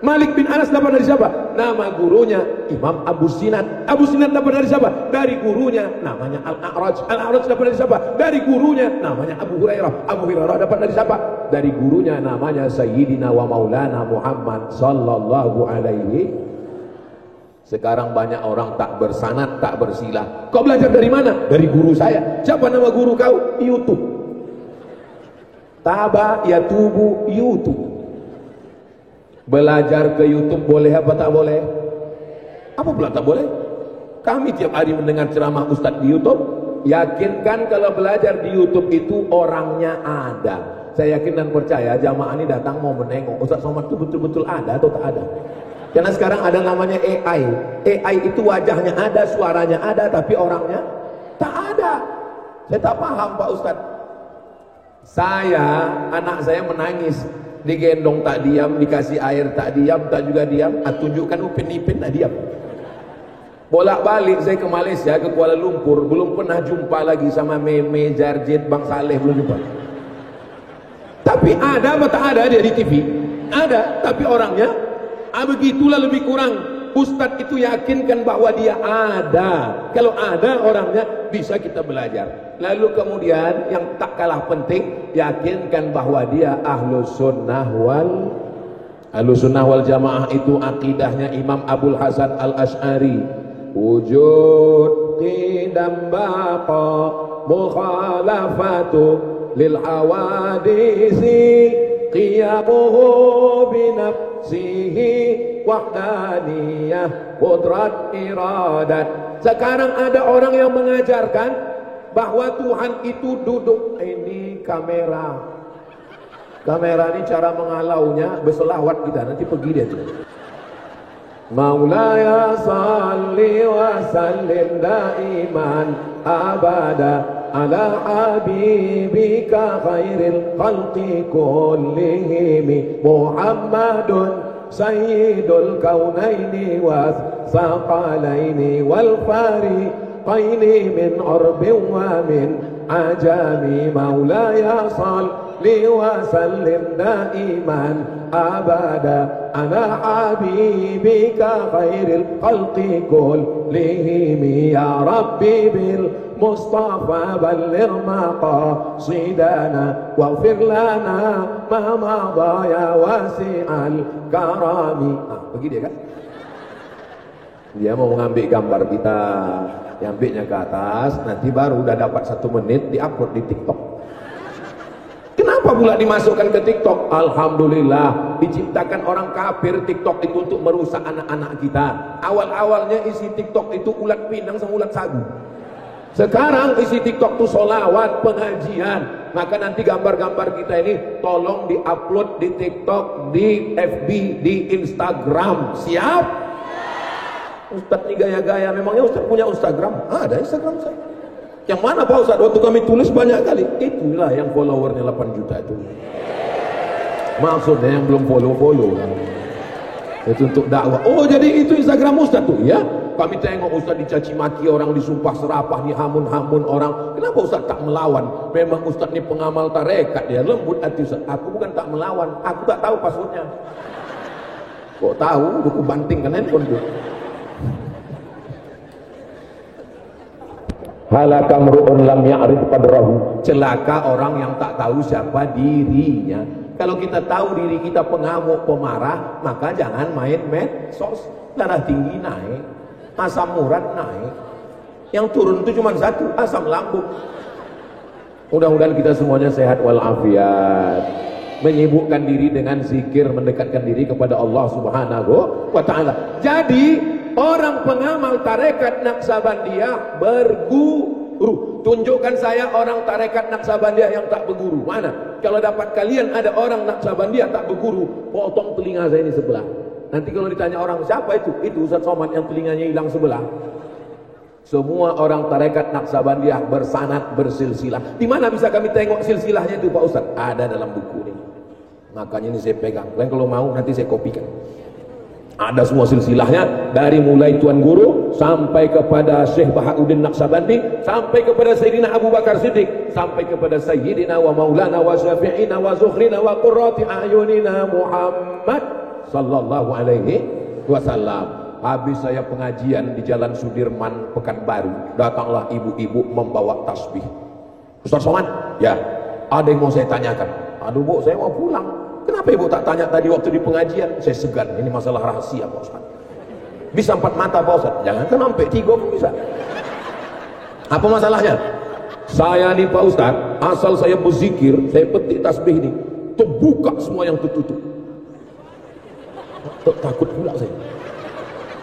Malik bin Anas dapat dari siapa? Nama gurunya Imam Abu Sinad. Abu Sinad dapat dari siapa? Dari gurunya, namanya Al-A'raj. Al-A'raj dapat dari siapa? Dari gurunya, namanya Abu Hurairah. Abu Hurairah dapat dari siapa? Dari gurunya, namanya Sayyidina wa Maulana Muhammad sallallahu alaihi. Sekarang banyak orang tak bersanad, tak bersilah. Kau belajar dari mana? Dari guru saya. Siapa nama guru kau? YouTube. Taba yatubu YouTube. Belajar ke YouTube boleh apa tak boleh? Apa pula tak boleh? Kami tiap hari mendengar ceramah Ustadz di YouTube. Yakinkan kalau belajar di YouTube itu orangnya ada. Saya yakin dan percaya jamaah ini datang mau menengok Ustadz Somad itu betul-betul ada atau tak ada. Karena sekarang ada namanya AI. AI itu wajahnya ada, suaranya ada, tapi orangnya tak ada. Saya tak paham Pak Ustadz. Anak saya menangis, digendong tak diam, dikasih air tak diam, tak juga diam. Tunjukkan Upin Ipin tak diam. Bolak-balik saya ke Malaysia, ke Kuala Lumpur, belum pernah jumpa lagi sama Meme, Jarjit, Bang Saleh, belum jumpa. Tapi ada apa tak ada dia di TV? Ada, tapi orangnya begitulah lebih kurang. Ustadz itu yakinkan bahwa dia ada. Kalau ada orangnya bisa kita belajar. Lalu kemudian yang tak kalah penting, yakinkan bahwa dia ahlus sunnah wal jamaah. Itu akidahnya Imam Abul Hasan Al-Asy'ari. Wujud qidam baqa mukhalafatu lil hawadisi qiyamuhu binafsihi wahdaniyah qudrat iradat. Sekarang ada orang yang mengajarkan bahwa Tuhan itu duduk. Ini kamera ini cara mengalaunya berselawat kita, nanti pergi dia tuh. Maulaya salli wa sallim daiman abada ala habibika khairil khalqi kullihim Muhammadun sayyidul kaunaini was saqalaini wal fariqaini min urbin wa min ajami. Maulaya salli wa sallim daiman abada ala habibika khairil khalqi kullihim ya rabbi bil Mustafa balligh maqasidana waghfir lana ma madha ya wasi'al karami. Pergi dia kan? Dia mau mengambil gambar kita, diambilnya ke atas, nanti baru udah dapat 1 menit diupload di TikTok. Kenapa pula dimasukkan ke TikTok? Alhamdulillah, diciptakan orang kafir TikTok itu untuk merusak anak-anak kita. Awal-awalnya isi TikTok itu ulat pinang sama ulat sagu. Sekarang isi TikTok itu sholawat, pengajian. Maka nanti gambar-gambar kita ini tolong diupload di TikTok, di FB, di Instagram. Siap? Ustadz ini gaya-gaya. Memangnya Ustadz punya Instagram? Ada Instagram saya. Yang mana Pak Ustadz? Waktu kami tulis banyak kali. Itulah yang followernya 8 juta itu. Maksudnya yang belum follow. Itu untuk dakwah. Oh jadi itu Instagram Ustadz tuh ya. Kami tengok Ustadz dicaci maki orang, disumpah serapah, dihamun-hamun orang. Kenapa Ustadz tak melawan? Memang Ustadz ini pengamal tarekat, dia lembut hati Ustadz. Aku bukan tak melawan, aku tak tahu passwordnya. Kok tahu? Aku bantingkan handphone tuh. Halaka mru'un lam ya'rif qadrahu. Celaka orang yang tak tahu siapa dirinya. Kalau kita tahu diri kita pengamuk, pemarah, maka jangan main medsos. Darah tinggi naik, asam urat naik. Yang turun itu cuma 1, asam lambung. Mudah-mudahan kita semuanya sehat walafiat. menyibukkan diri dengan zikir, mendekatkan diri kepada Allah Subhanahu wa ta'ala. Jadi orang pengamal tarekat Naqsabandiyah berguru. Tunjukkan saya orang tarekat Naqsabandiyah yang tak berguru. Mana? Kalau dapat kalian ada orang Naqsabandiyah tak berguru, potong telinga saya ini sebelah. Nanti kalau ditanya orang siapa itu Ustaz Somad yang telinganya hilang sebelah. Semua orang tarekat Naqsabandiyah bersanad, bersilsilah. Di mana bisa kami tengok silsilahnya itu Pak Ustaz? Ada dalam buku ini. Makanya ini saya pegang. Kalian kalau mau nanti saya kopikan. Ada semua silsilahnya, dari mulai Tuan Guru sampai kepada Syekh Bahauddin Naqsabandi, sampai kepada Sayyidina Abu Bakar Siddiq, sampai kepada Sayyidina wa Maulana wa Syafi'ina wa Zukhrina wa Qurrati A'yunina Muhammad sallallahu alaihi wasallam. Habis saya pengajian di Jalan Sudirman Pekanbaru, datanglah ibu-ibu membawa tasbih. Ustaz Somad, ya, ada yang mau saya tanyakan. Aduh Bu, saya mau pulang. Kenapa Ibu tak tanya tadi waktu di pengajian? Saya segan, ini masalah rahasia Pak Ustaz. Bisa 4 mata Pak Ustaz? Jangan kan sampai 3 pun bisa. Apa masalahnya? Saya nih Pak Ustaz, asal saya berzikir, saya petik tasbih ini, terbuka semua yang tertutup. Takut pula saya.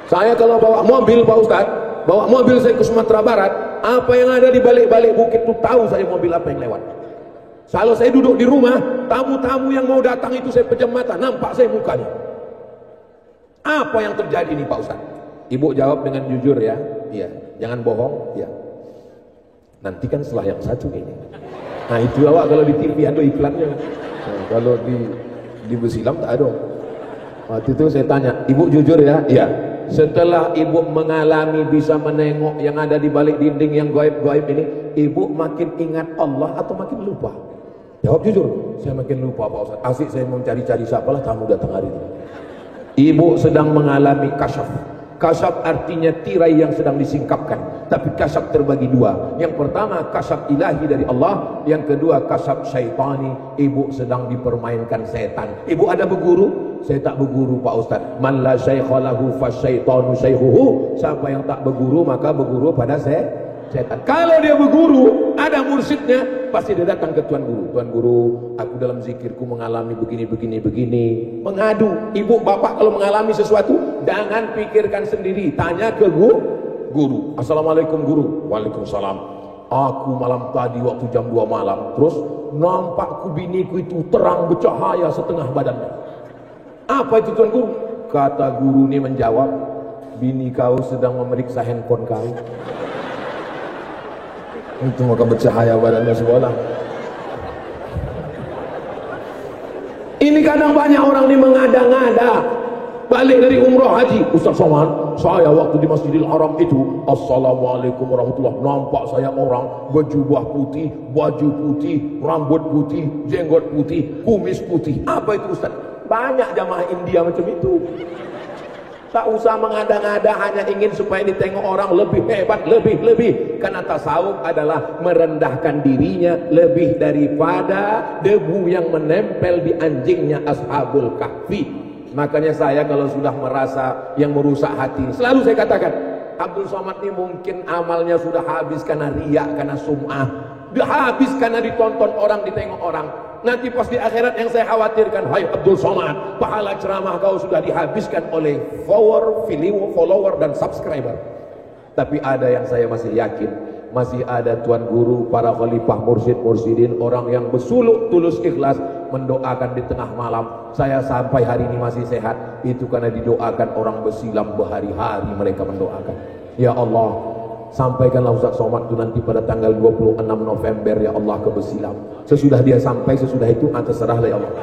Saya kalau bawa mobil Pak Ustaz, bawa mobil saya ke Sumatera Barat, apa yang ada di balik-balik bukit itu tahu saya mobil apa yang lewat. Kalau saya duduk di rumah, tamu-tamu yang mau datang itu saya pejam mata, nampak saya mukanya. Apa yang terjadi nih Pak Ustaz? Ibu jawab dengan jujur ya. Iya, jangan bohong, ya. Nanti kan setelah yang satu ini. Nah itu awak kalau di TV ada iklannya. Nah, kalau di Besilam tak ada. Waktu itu saya tanya, Ibu jujur ya? Iya. Setelah Ibu mengalami bisa menengok yang ada di balik dinding yang gaib-gaib ini, Ibu makin ingat Allah atau makin lupa? Jawab jujur, saya makin lupa Pak Ustaz. Asik saya mau cari-cari siapalah kamu datang hari ini. Ibu sedang mengalami kasyaf. Kasyaf artinya tirai yang sedang disingkapkan. Tapi kasyaf terbagi 2. Yang pertama kasyaf ilahi dari Allah, yang kedua kasyaf syaitani. Ibu sedang dipermainkan setan. Ibu ada berguru? Saya tak berguru Pak Ustaz. Man la syaikha lahu fasyaitanu syaikhuhu. Siapa yang tak berguru maka berguru pada setan. Kalau dia berguru, ada mursyidnya, pasti dia datang ke Tuan Guru. Tuan Guru, aku dalam zikirku mengalami begini. Mengadu. Ibu, bapak kalau mengalami sesuatu, jangan pikirkan sendiri. Tanya ke guru. Assalamualaikum Guru. Waalaikumsalam. Aku malam tadi waktu jam 2 malam, terus nampakku biniku itu terang bercahaya setengah badannya. Apa itu Tuan Guru? Kata guru ini menjawab, bini kau sedang memeriksa handphone kau. Itu maka bercahaya badannya sekolah. Ini kadang banyak orang ini mengada-ngada. Balik dari umrah haji, Ustaz Somad, saya waktu di Masjidil Haram itu, Assalamualaikum warahmatullahi wabarakatuh, nampak saya orang berjubah putih, baju putih, rambut putih, jenggot putih, kumis putih. Apa itu Ustaz? Banyak jamaah India macam itu. Tak usah mengada-ngada, hanya ingin supaya ditengok orang lebih hebat, lebih. Karena tasawuf adalah merendahkan dirinya lebih daripada debu yang menempel di anjingnya Ashabul Kahfi. Makanya saya kalau sudah merasa yang merusak hati, selalu saya katakan, Abdul Somad ini mungkin amalnya sudah habis karena riya, karena sum'ah. Dia habis karena ditonton orang, ditengok orang. Nanti pas di akhirat yang saya khawatirkan, hai Abdul Somad, pahala ceramah kau sudah dihabiskan oleh follower dan subscriber. Tapi ada yang saya masih yakin, masih ada Tuan Guru, para khalifah mursyid-mursyidin, orang yang bersuluk tulus ikhlas mendoakan di tengah malam. Saya sampai hari ini masih sehat, itu karena didoakan orang Besilam berhari-hari mereka mendoakan. Ya Allah, sampaikanlah Ustaz Somad itu nanti pada tanggal 26 November ya Allah ke Besilam. Sesudah dia sampai, sesudah itu terserahlah ya Allah.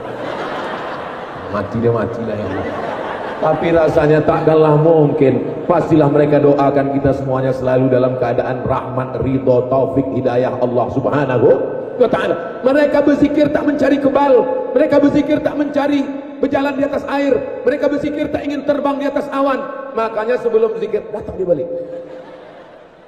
Matilah ya Allah. Tapi rasanya takkanlah mungkin. Pastilah mereka doakan kita semuanya selalu dalam keadaan rahmat, ridho, taufik, hidayah Allah Subhanahu wa ta'ala. Mereka berzikir tak mencari kebal, mereka berzikir tak mencari berjalan di atas air, mereka berzikir tak ingin terbang di atas awan. Makanya sebelum zikir datang di balik.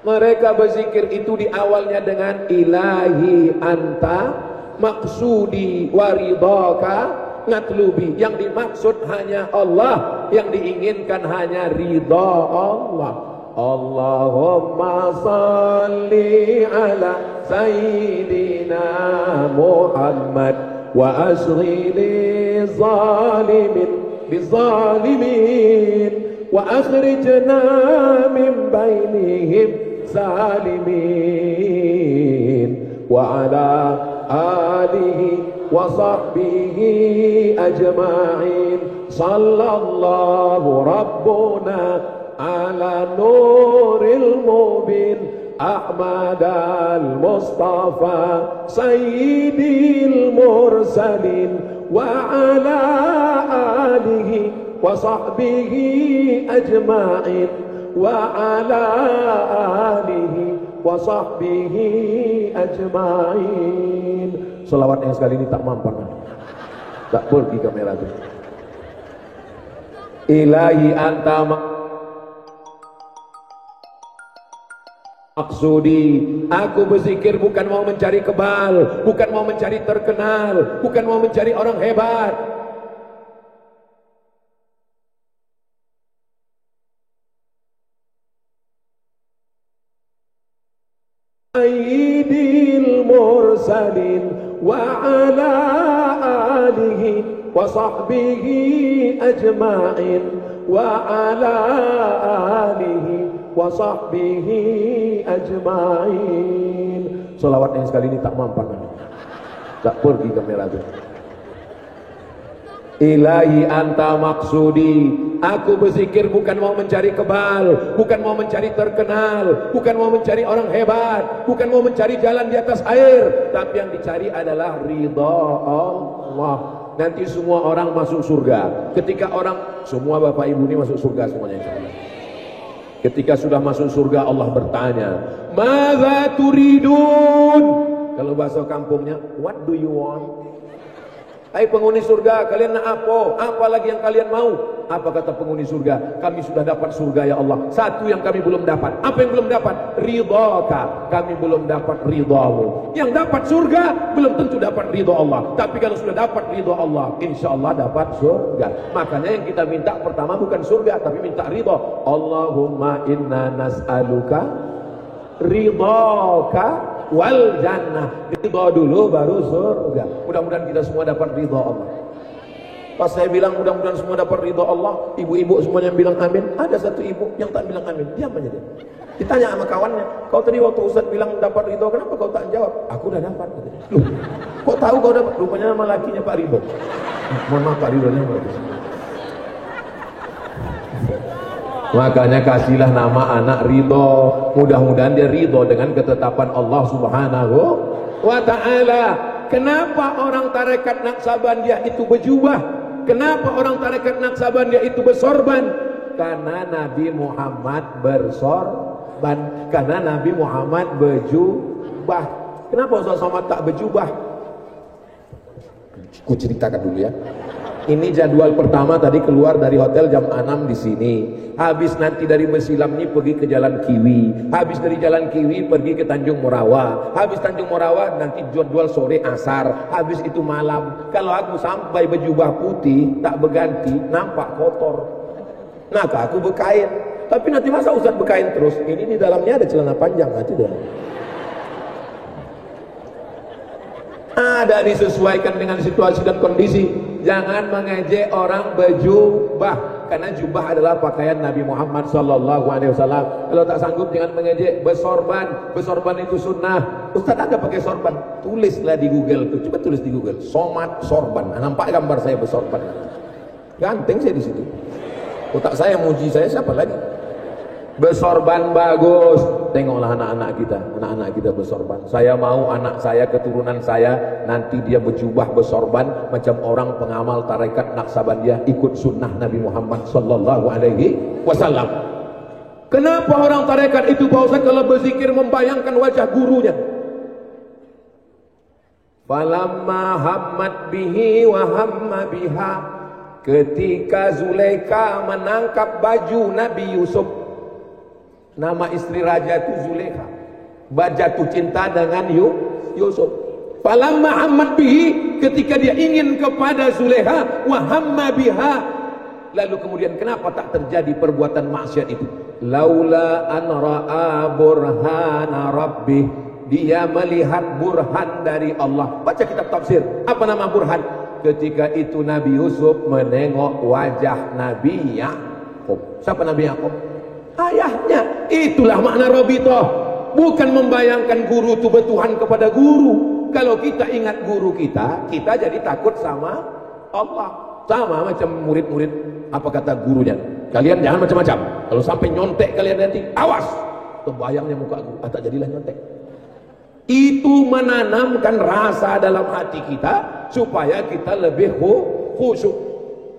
Mereka berzikir itu di awalnya dengan ilahi anta maksudi waridaka ngatlubi. Yang dimaksud hanya Allah, yang diinginkan hanya ridha Allah. Allahumma salli ala Sayyidina Muhammad وأشغل الظالم بالظالمين وأخرجنا من بينهم سالمين وعلى آله وصحبه أجمعين صلى الله ربنا على نور المبين أحمد المصطفى سيد المرسلين وعلى آله وصحبه أجمعين وعلى آله وصحبه أجمعين. Selawat yang sekali ini tak mampan, tak pergi kamera itu. Ilahi anta maksudi, aku berzikir bukan mau mencari kebal, bukan mau mencari terkenal, bukan mau mencari orang hebat. Sayyidil mursalin wa ala alihi wa sahbihi ajma'in wa ala alihi wa sahbihi ajma'in. Selawat yang sekali ini tak mampan, tak pergi kamera itu. Ilahi anta maksudi, aku berzikir bukan mau mencari kebal, bukan mau mencari terkenal, bukan mau mencari orang hebat, bukan mau mencari jalan di atas air, tapi yang dicari adalah ridha Allah. Nanti semua orang masuk surga. Ketika orang, semua bapak ibu ini masuk surga semuanya insyaallah. Ketika sudah masuk surga, Allah bertanya, "Madza turidun?" Kalau bahasa kampungnya, "What do you want?" Hai penghuni surga, kalian nak apa? Apa lagi yang kalian mau? Apa kata penghuni surga? Kami sudah dapat surga ya Allah. Satu yang kami belum dapat. Apa yang belum dapat? Ridhaka. Kami belum dapat ridhamu. Yang dapat surga belum tentu dapat ridha Allah. Tapi kalau sudah dapat ridha Allah, insya Allah dapat surga. Makanya yang kita minta pertama bukan surga, tapi minta ridha. Allahumma inna nas'aluka ridhaka wal jannah. Ridha dulu baru surga. Mudah-mudahan kita semua dapat ridha Allah. Pas saya bilang mudah-mudahan semua dapat ridha Allah, ibu-ibu semuanya bilang amin. Ada satu ibu yang tak bilang amin, diam aja dia. Ditanya sama kawannya, kau tadi waktu Ustaz bilang dapat ridha, kenapa kau tak jawab? Aku udah dapat. Loh, kok tahu kau dapat? Rupanya nama lakinya Pak Ridho. Mohon maaf Pak Ridhonya bagus. Makanya kasihlah nama anak ridho. Mudah-mudahan dia ridho dengan ketetapan Allah Subhanahu wa ta'ala. Kenapa orang tarekat Naqsabandiyah itu berjubah? Kenapa orang tarekat Naqsabandiyah itu bersorban? Karena Nabi Muhammad bersorban. Karena Nabi Muhammad berjubah. Kenapa Ustaz Somad tak berjubah? Aku ceritakan dulu ya. Ini jadwal pertama tadi keluar dari hotel jam 6 di sini. Habis nanti dari Mesilam ini pergi ke Jalan Kiwi. Habis dari Jalan Kiwi pergi ke Tanjung Morawa. Habis Tanjung Morawa nanti jadwal sore asar. Habis itu malam. Kalau aku sampai berjubah putih tak berganti, nampak kotor. Maka aku berkain. Tapi nanti masa Ustaz berkain terus? Ini di dalamnya ada celana panjang, tidak? Ada disesuaikan dengan situasi dan kondisi. Jangan mengejek orang berjubah, karena jubah adalah pakaian Nabi Muhammad SAW. Kalau tak sanggup jangan mengejek. Bersorban, bersorban itu sunnah. Ustaz ada pakai sorban? Tulislah di Google tuh, coba tulis di Google. Somad sorban. Nampak gambar saya bersorban. Ganteng saya di situ. Otak saya muji saya, siapa lagi? Bersorban bagus. Tengoklah anak-anak kita bersorban. Saya mau anak saya, keturunan saya nanti dia berjubah bersorban macam orang pengamal tarekat Naqsabandiyah, ikut sunnah Nabi Muhammad SAW. Kenapa orang tarekat itu Pak Ustaz kalau berzikir membayangkan wajah gurunya? Falamma hammat bihi wa hamma biha. Ketika Zulaikha menangkap baju Nabi Yusuf. Nama istri raja itu Zulaikha. Jatuh cinta dengan Yusuf. Falamma hammat bihi, ketika dia ingin kepada Zulaikha, wa hamma biha. Lalu kemudian kenapa tak terjadi perbuatan maksiat itu? Laula an ra'a burhana rabbih dia melihat burhan dari Allah. Baca kitab tafsir, apa nama burhan? Ketika itu Nabi Yusuf menengok wajah Nabi Yakub. Siapa Nabi Yakub? Ayahnya. Itulah makna Rabithah. Bukan membayangkan guru itu bertuhan kepada guru. Kalau kita ingat guru kita, kita jadi takut sama Allah. Sama macam murid-murid, apa kata gurunya, kalian jangan macam-macam, kalau sampai nyontek kalian nanti awas. Terbayangnya muka guru, tak jadilah nyontek. Itu menanamkan rasa dalam hati kita supaya kita lebih khusyuk.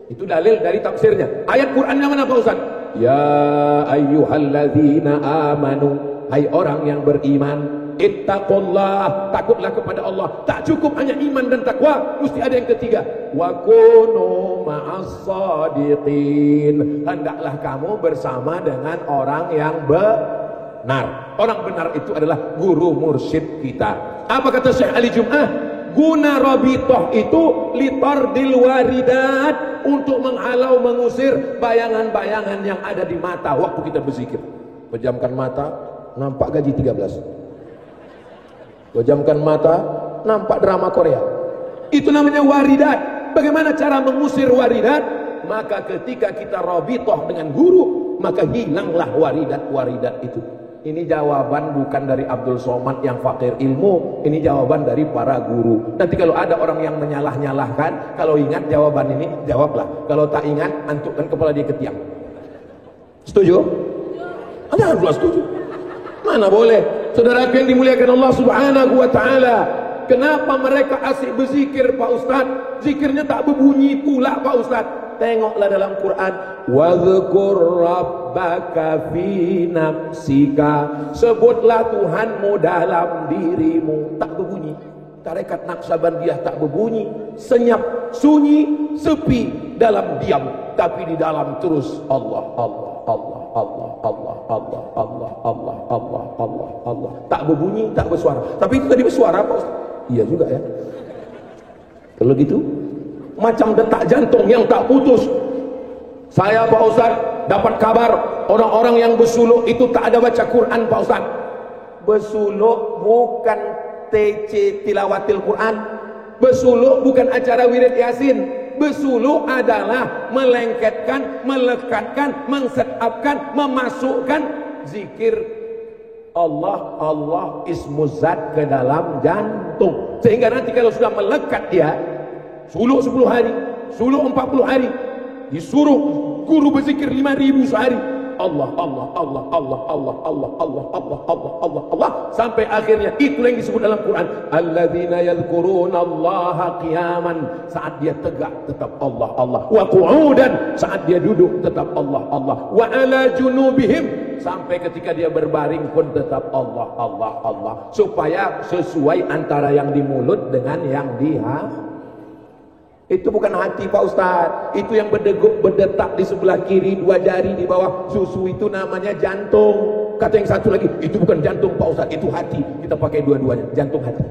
Itu dalil dari tafsirnya. Ayat Qur'annya mana Pak Ustaz? Ya ayyuhalladzina amanu, hai orang yang beriman, ittaqullah, takutlah kepada Allah. Tak cukup hanya iman dan takwa, mesti ada yang ketiga. Wa kunu ma'as-shadiqin, hendaklah kamu bersama dengan orang yang benar. Orang benar itu adalah guru mursyid kita. Apa kata Syekh Ali Jum'ah? Guna Rabithah itu litardil waridat, untuk menghalau, mengusir bayangan-bayangan yang ada di mata waktu kita berzikir. Pejamkan mata, nampak gaji 13. Pejamkan mata, nampak drama Korea. Itu namanya waridat. Bagaimana cara mengusir waridat? Maka ketika kita Rabithah dengan guru, maka hilanglah waridat-waridat itu. Ini jawaban bukan dari Abdul Somad yang fakir ilmu, ini jawaban dari para guru. Nanti kalau ada orang yang menyalah-nyalahkan, kalau ingat jawaban ini, jawablah. Kalau tak ingat, antukkan kepala dia ke tiang. Setuju? Ada harus setuju. Mana boleh. Saudara yang dimuliakan Allah Subhanahu wa taala, kenapa mereka asyik berzikir Pak Ustaz? Zikirnya tak berbunyi pula Pak Ustaz. Tengoklah dalam Quran, wadhkur rabbaka fi nafsika, sebutlah Tuhanmu dalam dirimu. Tak berbunyi. Tarekat Naqsabandiyah tak berbunyi, senyap, sunyi, sepi, dalam diam, tapi di dalam terus Allah, Allah, Allah, Allah, Allah, Allah, Allah, Allah, Allah, Allah, Allah. Tak berbunyi, tak bersuara. Tapi itu tadi bersuara Pak Ustaz. Iya juga ya. Kalau gitu macam detak jantung yang tak putus. Saya Pak Ustaz dapat kabar orang-orang yang bersuluk itu tak ada baca Quran Pak Ustaz. Bersuluk bukan TC tilawatil Quran. Bersuluk bukan acara wirid yasin. Bersuluk adalah melengketkan, melekatkan, mengsetapkan, memasukkan zikir Allah, Allah ismuzat ke dalam jantung. Sehingga nanti kalau sudah melekat dia, suluk 10 hari, suluk 40 hari, disuruh guru berzikir 5.000 sehari. Allah, Allah, Allah, Allah, Allah, Allah, Allah, Allah, Allah, Allah, Allah, sampai akhirnya itu yang disebut dalam Quran. Alladzina yadhkurunallaha qiyaman, saat dia tegak tetap Allah, Allah. Wa qu'udan, saat dia duduk tetap Allah, Allah. Wa ala junubihim, sampai ketika dia berbaring pun tetap Allah, Allah, Allah. Supaya sesuai antara yang di mulut dengan yang di hati. Itu bukan hati Pak Ustaz, itu yang berdegup, berdetak di sebelah kiri, 2 jari di bawah susu, itu namanya jantung. Kata yang satu lagi, itu bukan jantung Pak Ustaz, itu hati. Kita pakai dua-duanya, jantung hati.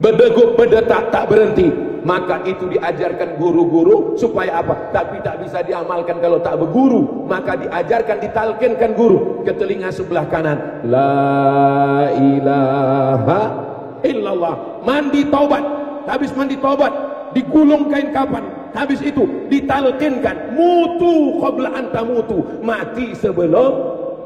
Berdegup, berdetak, tak berhenti. Maka itu diajarkan guru-guru supaya apa? Tapi tak bisa diamalkan kalau tak berguru. Maka diajarkan, ditalkinkan guru ke telinga sebelah kanan. La ilaha illallah. Mandi taubat. Habis mandi taubat, digulung kain kapan. Habis itu ditalkinkan, mutu qabla anta mutu, mati sebelum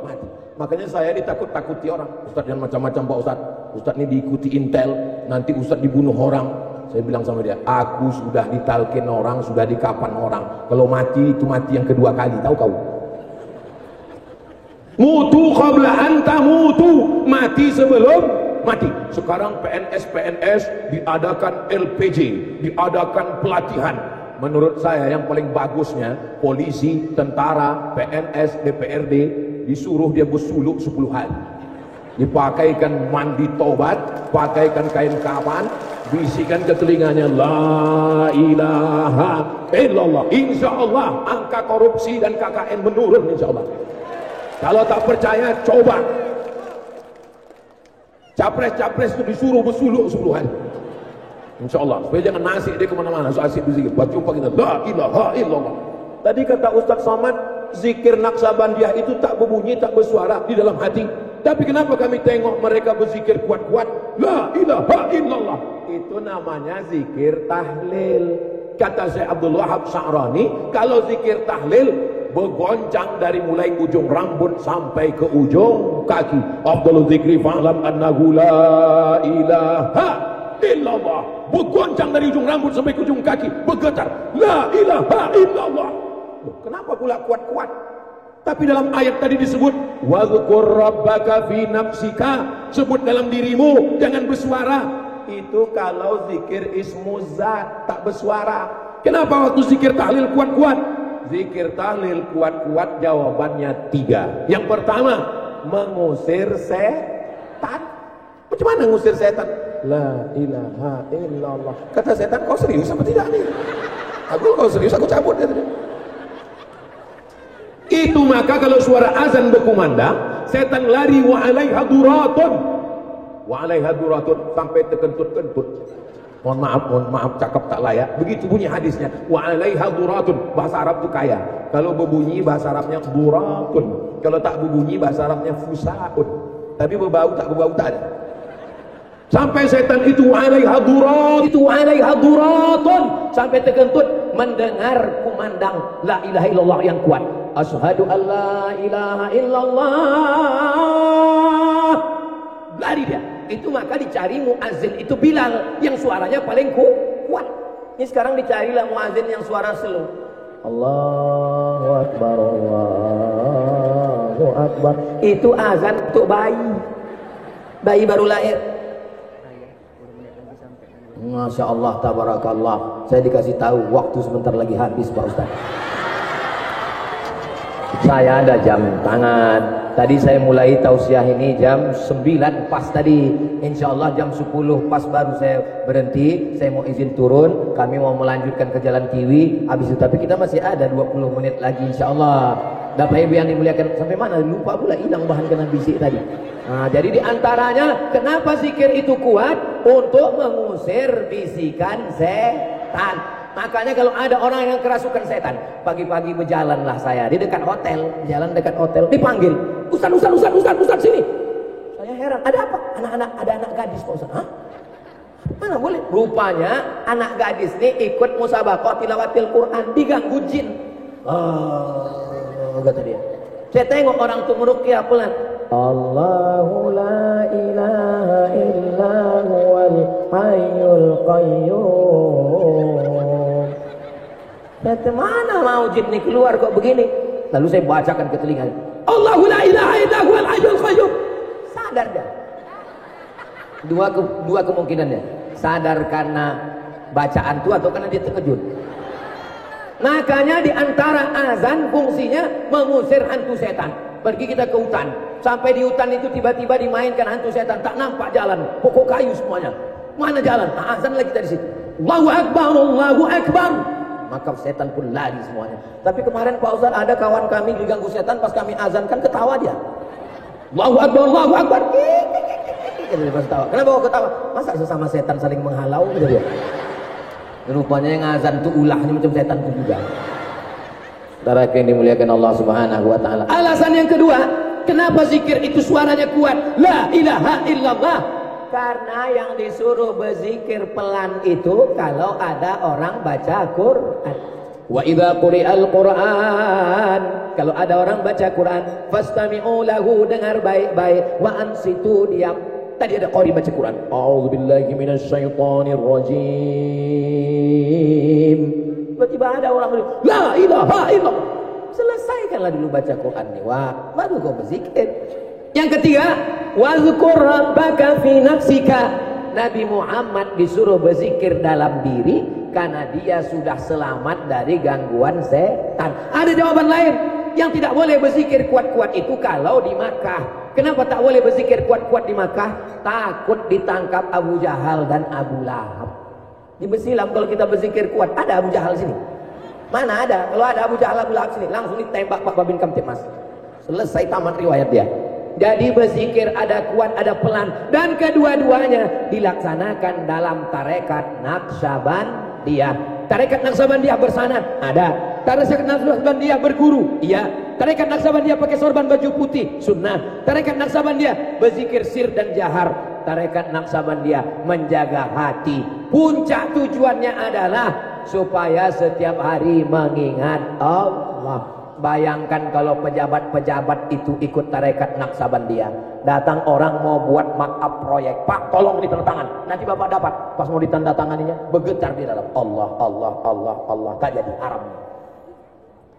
mati. Makanya saya ditakut-takuti orang. Ustaz yang macam-macam Pak Ustaz. Ustaz ini diikuti intel, nanti Ustaz dibunuh orang. Saya bilang sama dia, aku sudah ditalkin orang, sudah dikapan orang. Kalau mati itu mati yang kedua kali, tahu kau? Mutu qabla anta mutu, mati sebelum mati. Sekarang PNS diadakan LPJ, diadakan pelatihan. Menurut saya yang paling bagusnya polisi, tentara, PNS, DPRD disuruh dia bersuluk 10 hari. Dipakaikan mandi tobat, pakaikan kain kapan, bisikan ke telinganya la ilaha illallah. Insya Allah angka korupsi dan KKN menurun insya Allah. Kalau tak percaya coba. Capres-capres itu disuruh bersuluk 10 hari. Insya Allah. Supaya jangan nasik dia kemana-mana. So asik berzikir. Buat jumpa kita. La ilaha illallah. Tadi kata Ustaz Somad, zikir Naqsabandiyah itu tak berbunyi, tak bersuara di dalam hati. Tapi kenapa kami tengok mereka berzikir kuat-kuat? La ilaha illallah. Itu namanya zikir tahlil. Kata Syekh Abdul Wahab Sya'rani, kalau zikir tahlil bergoncang dari mulai ujung rambut sampai ke ujung kaki. Afdalu zikri fa'lam annahu la ilaha illallah. Bergoncang dari ujung rambut sampai ke ujung kaki, bergetar la ilaha illallah. Kenapa pula kuat-kuat? Tapi dalam ayat tadi disebut wadhkur rabbaka fi nafsika, sebut dalam dirimu, jangan bersuara. Itu kalau zikir ismu zat, tak bersuara. Kenapa waktu zikir tahlil kuat-kuat? Zikir tahlil kuat-kuat jawabannya 3. Yang pertama, mengusir setan. Macam mana ngusir setan? La ilaha illallah. Kata setan, kau serius apa tidak nih? Aku kau serius, aku cabut ya. Itu maka kalau suara azan berkumandang, setan lari wa alaiha duratun. Wa alaiha duratun, sampai terkentut-kentut. Mohon maaf cakap tak layak. Begitu bunyi hadisnya. Wa alaiha duratun. Bahasa Arab itu kaya. Kalau berbunyi bahasa Arabnya duratun. Kalau tak berbunyi bahasa Arabnya fusaun. Tapi berbau tak ada. Sampai setan itu wa alaiha durat, itu wa alaiha duratun, sampai terkentut mendengar kumandang la ilaha illallah yang kuat. Asyhadu an la ilaha illallah. Lari dia. Itu maka dicari muazzin itu Bilal yang suaranya paling kuat. Ini sekarang dicarilah muazzin yang suara slow. Allahu akbar, Allahu akbar. Itu azan untuk bayi baru lahir. Masya Allah, tabarakallah. Saya dikasih tahu waktu sebentar lagi habis Pak Ustaz. Saya ada jam tangan. Tadi saya mulai tausiah ini jam 9 pas tadi. Insya Allah jam 10 pas baru saya berhenti. Saya mau izin turun. Kami mau melanjutkan ke Jalan Kiwi. Habis itu, tapi kita masih ada 20 menit lagi insya Allah. Bapak Ibu yang dimuliakan, sampai mana? Lupa pula, hilang bahan kena bisik tadi. Nah, jadi diantaranya kenapa zikir itu kuat? Untuk mengusir bisikan setan. Makanya kalau ada orang yang kerasukan setan, pagi-pagi berjalanlah saya di dekat hotel, jalan dekat hotel, dipanggil, Ustaz sini. Saya heran, ada apa? Ada anak gadis Pak Ustaz. Hah? Mana boleh? Rupanya anak gadis ini ikut musabaqah tilawatil Quran, diganggu jin. Kata dia. Saya tengok orang itu meruqyah pelan. Allahu la ilaha illa huwal hayyul qayyum. Kata mana mau jin ini keluar kok begini? Lalu saya bacakan ke telinga. Allahu la ilaha illa huwal hayyul qayyum. Sadar dah. Dua kemungkinannya. Sadar karena bacaan itu atau karena dia terkejut. Makanya di antara azan fungsinya mengusir hantu setan. Pergi kita ke hutan. Sampai di hutan itu tiba-tiba dimainkan hantu setan. Tak nampak jalan. Pokok kayu semuanya. Mana jalan? Azan lagi kita di situ. Allahu Akbar, Allahu Akbar. Maka setan pun lari semuanya. Tapi kemarin Pak Ustaz ada kawan kami diganggu setan pas kami azankan, ketawa dia. Allahu Akbar, Allahu Akbar. Dia ketawa. Kenapa kau ketawa? Masa sesama setan saling menghalau gitu dia. Rupanya yang azan itu ulahnya macam setan itu juga. Saudara yang dimuliakan Allah Subhanahu wa taala. Alasan yang kedua, kenapa zikir itu suaranya kuat? La ilaha illallah. Karena yang disuruh berzikir pelan itu kalau ada orang baca Quran. Wa idza quri'al Quran, kalau ada orang baca Quran, fastami'u lahu, dengar baik-baik, wa ansitu, diam. Tadi ada qari baca Quran. A'udzubillahi minasyaitonir rajim. Tiba-tiba ada orang bilang, la ilaha illallah. Selesaikanlah dulu baca Quran nih, baru kau berzikir. Yang ketiga, wazkur rabbaka fi nafsika. Nabi Muhammad disuruh berzikir dalam diri karena dia sudah selamat dari gangguan setan. Ada jawaban lain, yang tidak boleh berzikir kuat-kuat itu kalau di Makkah. Kenapa tak boleh berzikir kuat-kuat di Makkah? Takut ditangkap Abu Jahal dan Abu Lahab. Di Besilam kalau kita berzikir kuat, ada Abu Jahal sini? Mana ada? Kalau ada Abu Jahal, Abu Lahab sini, langsung ditembak Pak Babin Kamtipmas. Selesai, tamat riwayat dia. Jadi berzikir ada kuat, ada pelan, dan kedua-duanya dilaksanakan dalam tarekat Naqsabandiyah. Tarekat Naqsabandiyah bersanad, ada. Tarekat Naqsabandiyah berguru, iya. Tarekat Naksabandia pakai sorban baju putih, sunnah. Tarekat Naksabandia berzikir sir dan jahar. Tarekat Naksabandia menjaga hati. Puncak tujuannya adalah supaya setiap hari mengingat Allah. Bayangkan kalau pejabat-pejabat itu ikut tarekat Naksabandia. Datang orang mau buat markup proyek, Pak tolong ditandatangan, nanti Bapak dapat. Pas mau ditandatanganinya bergetar di dalam Allah, Allah, Allah, Allah. Tak jadi, haram.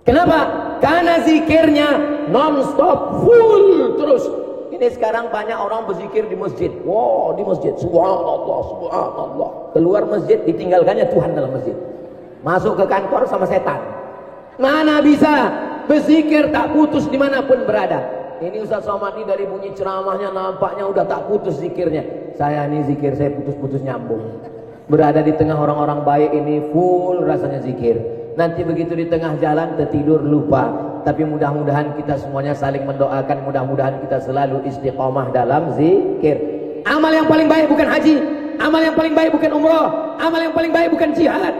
Kenapa? Karena zikirnya non-stop, full terus. Ini sekarang banyak orang berzikir di masjid. Wow, di masjid, subhanallah, subhanallah. Keluar masjid ditinggalkannya Tuhan dalam masjid. Masuk ke kantor sama setan. Mana bisa berzikir tak putus dimanapun berada. Ini Ustaz Somad ini dari bunyi ceramahnya nampaknya udah tak putus zikirnya. Saya ini zikir saya putus-putus nyambung. Berada di tengah orang-orang baik ini full rasanya zikir. Nanti begitu di tengah jalan tertidur lupa. Tapi mudah-mudahan kita semuanya saling mendoakan, mudah-mudahan kita selalu istiqomah dalam zikir. Amal yang paling baik bukan haji, amal yang paling baik bukan umrah, amal yang paling baik bukan jihad.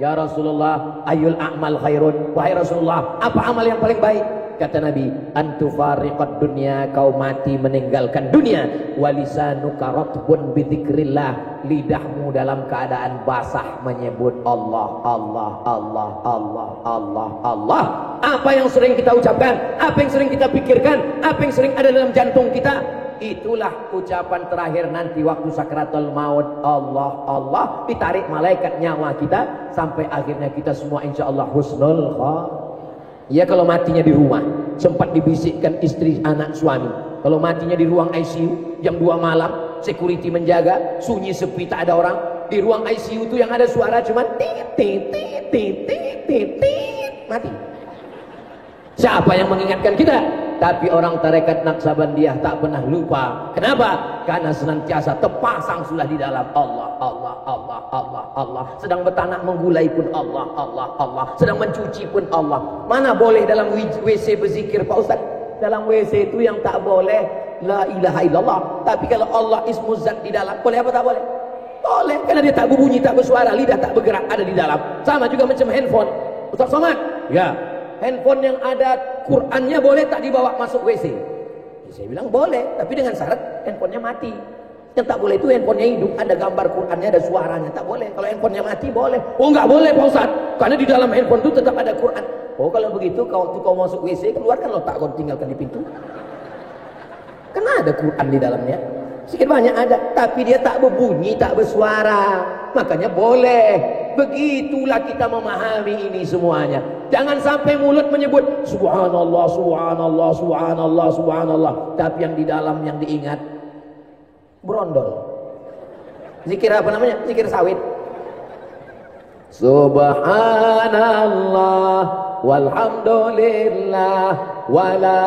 Ya Rasulullah, ayul a'mal khairun. Wahai Rasulullah, apa amal yang paling baik? Kata Nabi, antufariqad dunya, kau mati meninggalkan dunia. Walisanuka ratbun bidzikrillah, lidahmu dalam keadaan basah menyebut Allah, Allah, Allah, Allah, Allah, Allah. Apa yang sering kita ucapkan, apa yang sering kita pikirkan, apa yang sering ada dalam jantung kita, itulah ucapan terakhir nanti waktu sakratul maut. Allah, Allah, ditarik malaikat nyawa kita sampai akhirnya kita semua insyaallah husnul khatimah. Ya kalau matinya di rumah, sempat dibisikkan istri, anak, suami. Kalau matinya di ruang ICU jam 2 malam, security menjaga, sunyi sepi tak ada orang. Di ruang ICU itu yang ada suara cuma tit tit tit tit tit tit, mati. Siapa yang mengingatkan kita? Tapi orang tarekat Naksabandia tak pernah lupa. Kenapa? Karena senantiasa terpasang sudah di dalam Allah, Allah, Allah, Allah, Allah. Sedang bertanak menggulai pun Allah, Allah, Allah. Sedang mencuci pun Allah. Mana boleh dalam WC berzikir Pak Ustaz? Dalam WC itu yang tak boleh la ilaha illallah. Tapi kalau Allah ismu zat di dalam, boleh apa tak boleh? Boleh, karena dia tak berbunyi, tak bersuara, lidah tak bergerak, ada di dalam. Sama juga macam handphone. Ustaz Somad? Ya. Handphone yang ada Qur'annya boleh tak dibawa masuk WC? Saya bilang boleh, tapi dengan syarat handphonenya mati. Yang tak boleh itu handphonenya hidup, ada gambar Qur'annya, ada suaranya, tak boleh. Kalau handphonenya mati boleh. Oh enggak boleh Pak Ustaz, karena di dalam handphone itu tetap ada Qur'an. Oh kalau begitu waktu kau masuk WC keluarkan letak kau tinggalkan di pintu. Karena ada Qur'an di dalamnya. Sedikit banyak ada, tapi dia tak berbunyi, tak bersuara. Makanya boleh. Begitulah kita memahami ini semuanya. Jangan sampai mulut menyebut subhanallah, subhanallah, subhanallah, subhanallah, tapi yang di dalam yang diingat berondol. Zikir apa namanya? Zikir sawit. Subhanallah walhamdulillah wala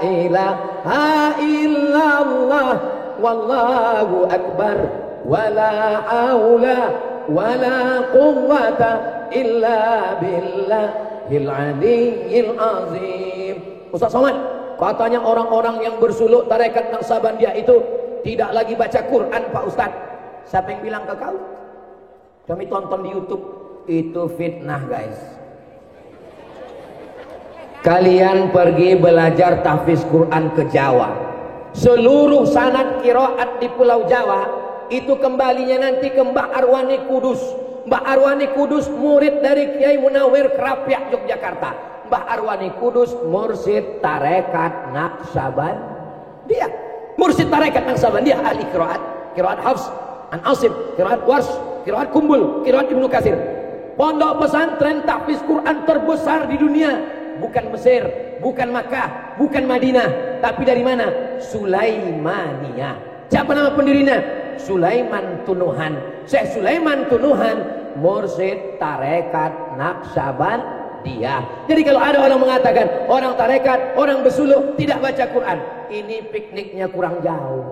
ilaha illallah wallahu akbar wala haula wala quwwata illa billahil aliyyil azim. Ustaz Somad, katanya orang-orang yang bersuluk tarekat Naksabandia itu tidak lagi baca Quran Pak Ustaz. Siapa yang bilang ke kau? Kami tonton di YouTube, itu fitnah guys. Kalian pergi belajar tahfiz Quran ke Jawa. Seluruh sanad qiraat di Pulau Jawa itu kembalinya nanti ke Mbah Arwani Kudus. Mbah Arwani Kudus murid dari Kiai Munawir Krapyak Yogyakarta. Mbah Arwani Kudus mursyid tarekat Naksabandia. Mursyid tarekat Naksabandia, ahli qiraat, qiraat Hafs, An Asim, qiraat Warsh, qiraat Kumbul, qiraat Ibnu Katsir. Pondok pesantren tahfiz Quran terbesar di dunia. Bukan Mesir, bukan Makkah, bukan Madinah, tapi dari mana? Sulaimaniyah. Siapa nama pendirinya? Sulaiman Tunuhan. Syekh Sulaiman Tunuhan mursyid tarekat Naksabandia. Jadi kalau ada orang mengatakan orang tarekat, orang bersuluk tidak baca Quran, ini pikniknya kurang jauh.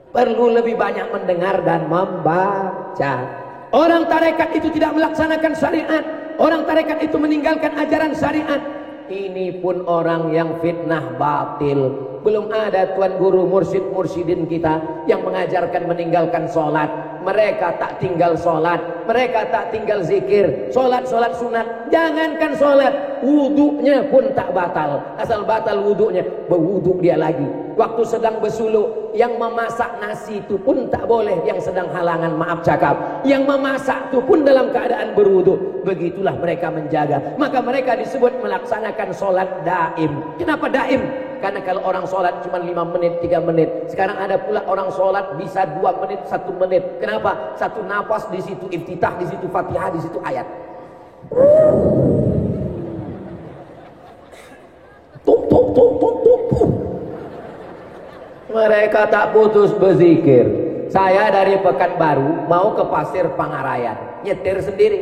Perlu lebih banyak mendengar dan membaca. Orang tarekat itu tidak melaksanakan syariat. Orang tarekat itu meninggalkan ajaran syariat. Ini pun orang yang fitnah batil. Belum ada tuan guru mursyid-mursyidin kita yang mengajarkan meninggalkan sholat, mereka tak tinggal sholat, mereka tak tinggal zikir, sholat sunat. Jangankan sholat, wuduknya pun tak batal. Asal batal wuduknya, berwuduk dia lagi. Waktu sedang bersuluk, yang memasak nasi itu pun tak boleh, yang sedang halangan, maaf cakap, yang memasak itu pun dalam keadaan berwuduk. Begitulah mereka menjaga. Maka mereka disebut melaksanakan sholat daim. Kenapa daim? Karena kalau orang sholat cuma 5 menit, 3 menit. Sekarang ada pula orang sholat bisa 2 menit, 1 menit. Kenapa? Satu nafas di situ iftitah, di situ Fatihah, di situ ayat. Tup. Mereka tak putus berzikir. Saya dari Pekanbaru mau ke Pasir Pangarayan, nyetir sendiri.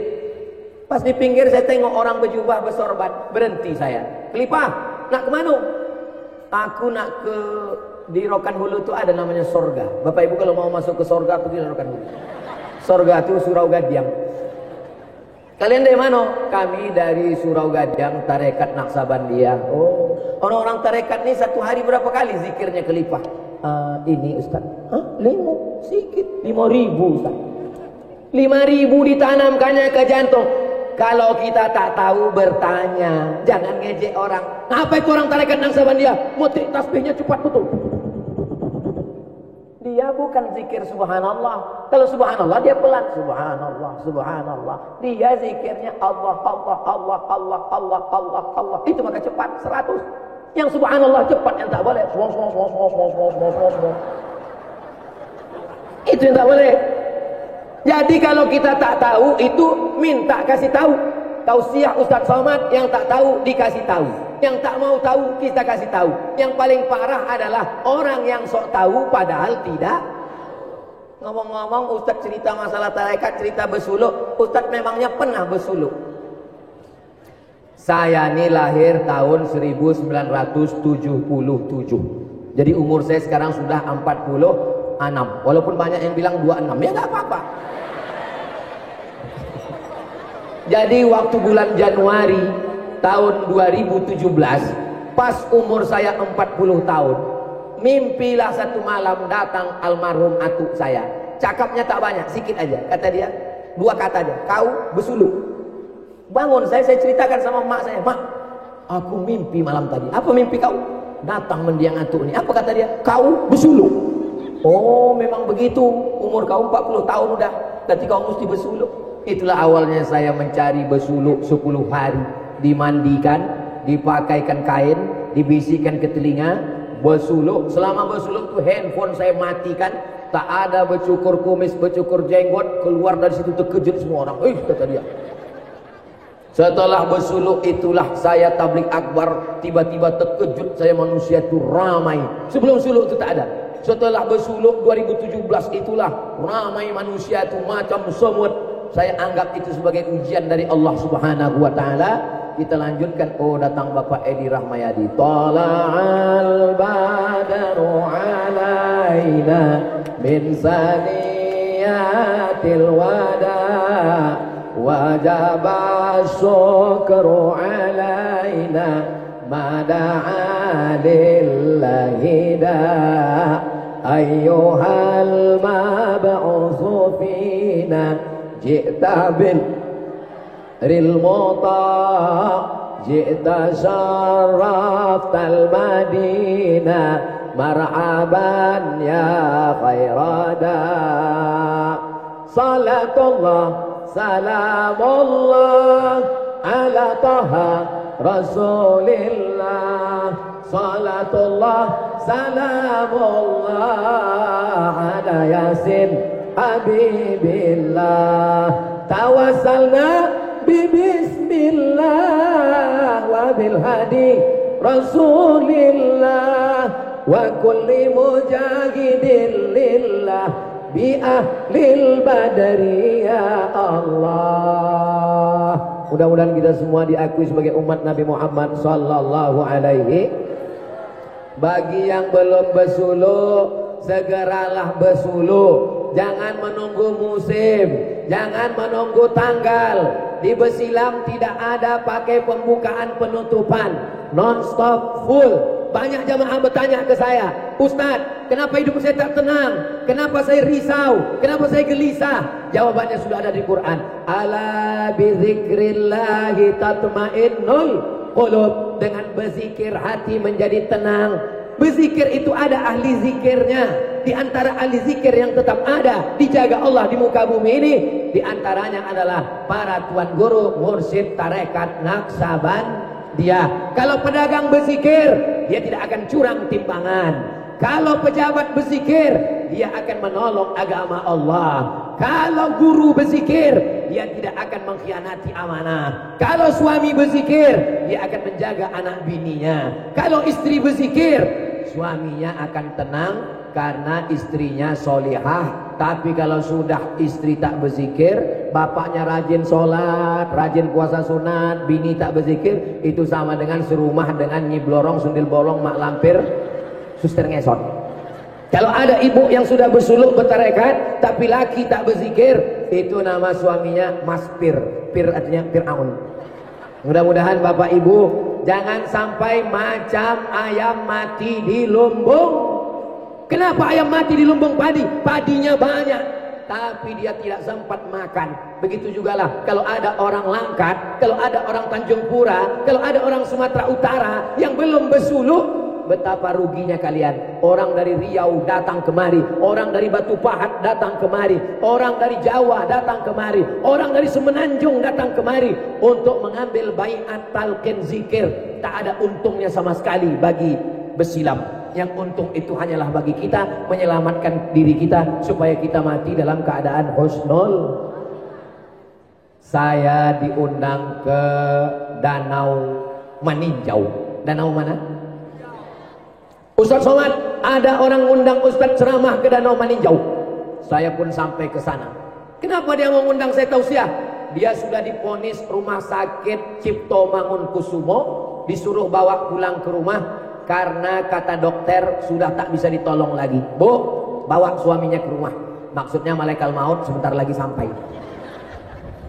Pas di pinggir saya tengok orang berjubah bersorban, berhenti saya. Kelipah, nak kemana? Aku nak ke di Rokan Hulu itu ada namanya sorga. Bapak Ibu kalau mau masuk ke sorga pergi ke Rokan Hulu. Sorga itu Surau Gadiang. Kalian dari mana? Kami dari Surau Gadiang, Tarekat Naksabandia. Oh, orang-orang tarekat ini satu hari berapa kali zikirnya kelipah? Ini Ustaz. 5 sikit. 5.000 Ustaz. 5.000 ditanamkannya ke jantung. Kalau kita tak tahu bertanya, jangan ngejek orang. Apa itu orang tarekat Naksabandia? Mutik tasbihnya cepat betul. Dia bukan zikir subhanallah. Kalau subhanallah dia pelan. Subhanallah. Dia zikirnya Allah. Itu maka cepat 100. Yang subhanallah cepat yang tak boleh. Itu yang tak boleh. Jadi kalau kita tak tahu itu minta kasih tahu. Tausiah Ustaz Somad, yang tak tahu dikasih tahu. Yang tak mau tahu kita kasih tahu. Yang paling parah adalah orang yang sok tahu padahal tidak. Ngomong-ngomong Ustaz cerita masalah tarekat, cerita bersuluk. Ustaz memangnya pernah bersuluk. Saya ini lahir tahun 1977. Jadi umur saya sekarang sudah 46. Walaupun banyak yang bilang 26, ya nggak apa-apa. Jadi waktu bulan Januari tahun 2017, pas umur saya 40 tahun, mimpilah satu malam datang almarhum atuk saya. Cakapnya tak banyak, sikit aja. Kata dia, 2 kata aja, kau bersuluk. Bangun saya ceritakan sama mak saya, mak, aku mimpi malam tadi. Apa mimpi kau? Datang mendiang atuk ini. Apa kata dia? Kau bersuluk. Oh, memang begitu. Umur kau 40 tahun udah, berarti kau mesti bersuluk. Itulah awalnya saya mencari bersuluk 10 hari. Dimandikan, dipakaikan kain, dibisikkan ke telinga, bersuluk. Selama bersuluk tuh handphone saya matikan. Tak ada bercukur kumis, bercukur jenggot. Keluar dari situ terkejut semua orang. Kata dia. Setelah bersuluk itulah saya tabligh akbar. Tiba-tiba terkejut saya, manusia itu ramai. Sebelum suluk itu tak ada. Setelah bersuluk 2017 itulah ramai manusia itu macam semut. Saya anggap itu sebagai ujian dari Allah Subhanahu wa taala. Kita lanjutkan. Oh, datang Bapak Edi Rahmayadi. Tala'al badru alaina min saniyatil wada wajaba syukru alaina mada'a lillahi da ayyuhal mab'utsu fina ji'ta bil rilmuta ji'ta syaraftal madina marhaban ya khairada salatullah salamullah ala taha rasulillah salatullah salamullah ala yasin habibillah tawassalna bismillah wa bil hadi rasulillah wa kulli mujahidin lillah bi ahlil badri ya Allah. Mudah-mudahan kita semua diakui sebagai umat Nabi Muhammad sallallahu alaihi. Bagi yang belum bersuluk, segeralah bersuluk. Jangan menunggu musim, jangan menunggu tanggal. Di Besilam tidak ada pakai pembukaan penutupan, non-stop full. banyak jamaah bertanya ke saya, Ustaz, kenapa hidup saya tak tenang? Kenapa saya risau? Kenapa saya gelisah? Jawabannya sudah ada di Quran. Ala bizikrillahi tatmainnul qulub. Dengan berzikir hati menjadi tenang. Berzikir itu ada ahli zikirnya. Di antara ahli zikir yang tetap ada, dijaga Allah di muka bumi ini, di antaranya adalah para tuan guru, mursyid tarekat Naksabandia. Kalau pedagang berzikir, dia tidak akan curang timbangan. Kalau pejabat berzikir, dia akan menolong agama Allah. Kalau guru berzikir, dia tidak akan mengkhianati amanah. Kalau suami berzikir, dia akan menjaga anak bininya. Kalau istri berzikir, suaminya akan tenang karena istrinya solihah. Tapi kalau sudah istri tak berzikir, bapaknya rajin sholat, rajin puasa sunat, bini tak berzikir, itu sama dengan serumah dengan Nyi Blorong, Sundil Bolong, Mak Lampir, Suster Ngesot. Kalau ada ibu yang sudah bersuluk bertarekat tapi laki tak berzikir, itu nama suaminya Mas Pir. Pir artinya Fir'aun. Mudah-mudahan bapak ibu jangan sampai macam ayam mati di lumbung. Kenapa ayam mati di lumbung padi? Padinya banyak, tapi dia tidak sempat makan. Begitu jugalah kalau ada orang Langkat, kalau ada orang Tanjung Pura, kalau ada orang Sumatera Utara yang belum bersuluk. Betapa ruginya kalian. Orang dari Riau datang kemari, orang dari Batu Pahat datang kemari, orang dari Jawa datang kemari, orang dari Semenanjung datang kemari untuk mengambil baiat talqin zikir. Tak ada untungnya sama sekali bagi besilam. Yang untung itu hanyalah bagi kita menyelamatkan diri kita supaya kita mati dalam keadaan husnul. Saya diundang ke Danau Maninjau. Danau mana? Ustaz Somad, ada orang undang Ustaz ceramah ke Danau Maninjau. Saya pun sampai ke sana. Kenapa dia mau undang saya tausiah? Dia sudah diponis rumah sakit Cipto Mangunkusumo, disuruh bawa pulang ke rumah karena kata dokter sudah tak bisa ditolong lagi. Bu, bawa suaminya ke rumah. Maksudnya malaikat maut sebentar lagi sampai.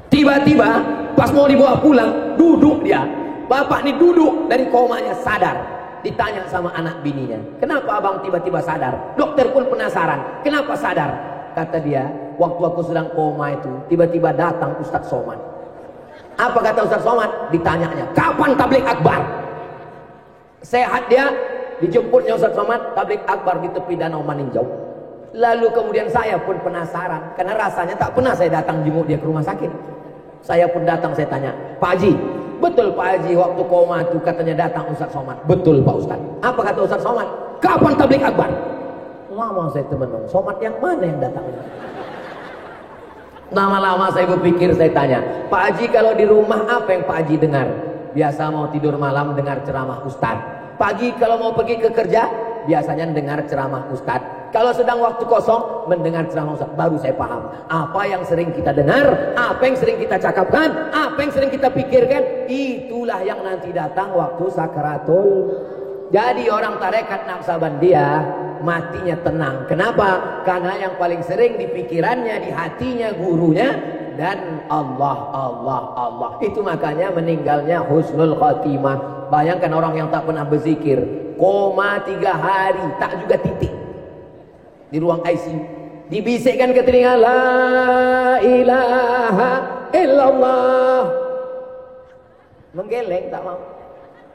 Tiba-tiba pas mau dibawa pulang, duduk dia. Bapak ini duduk dari komanya sadar. Ditanya sama anak bininya, kenapa abang tiba-tiba sadar? Dokter pun penasaran, kenapa sadar? Kata dia, waktu aku sedang koma itu, tiba-tiba datang Ustaz Somad. Apa kata Ustaz Somad? Ditanyanya, kapan tablik akbar? Sehat dia, dijemputnya Ustaz Somad, tablik akbar di tepi Danau Maninjau. Lalu kemudian saya pun penasaran, karena rasanya tak pernah saya datang jenguk dia ke rumah sakit. Saya pun datang, saya tanya, Pak Haji, betul Pak Haji waktu koma itu katanya datang Ustaz Somad? Betul Pak Ustaz. Apa kata Ustaz Somad? Kapan tablik akbar? Lama saya temenung, Somad yang mana yang datang? Lama-lama saya berpikir, saya tanya, Pak Haji kalau di rumah apa yang Pak Haji dengar? Biasa mau tidur malam dengar ceramah Ustaz. Pagi kalau mau pergi ke kerja, biasanya dengar ceramah Ustaz. Kalau sedang waktu kosong mendengar ceramah Ustaz. Baru saya paham apa yang sering kita dengar, apa yang sering kita cakapkan, apa yang sering kita pikirkan, itulah yang nanti datang waktu sakaratul. Jadi orang tarekat Naksabandia matinya tenang. Kenapa? Karena yang paling sering di pikirannya, di hatinya gurunya dan Allah. Itu makanya meninggalnya husnul khatimah. Bayangkan orang yang tak pernah berzikir, koma 3 hari, tak juga titik di ruang ICU, dibisikkan ke telinga, la ilaha illallah, menggeleng tak mau.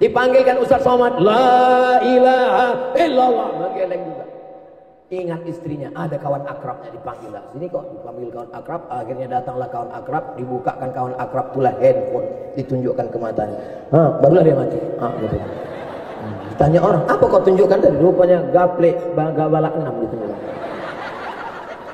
Dipanggilkan Ustaz Somad, la ilaha illallah, menggeleng juga. Ingat istrinya, ada kawan akrabnya, dipanggil lah sini kok, dipanggil kawan akrab. Akhirnya datanglah kawan akrab, dibukakan kawan akrab itulah handphone, ditunjukkan ke matanya. Barulah dia mati. Gitu. Tanya orang, apa kau tunjukkan tadi? Rupanya gaplek balak 6 ditunjukkan.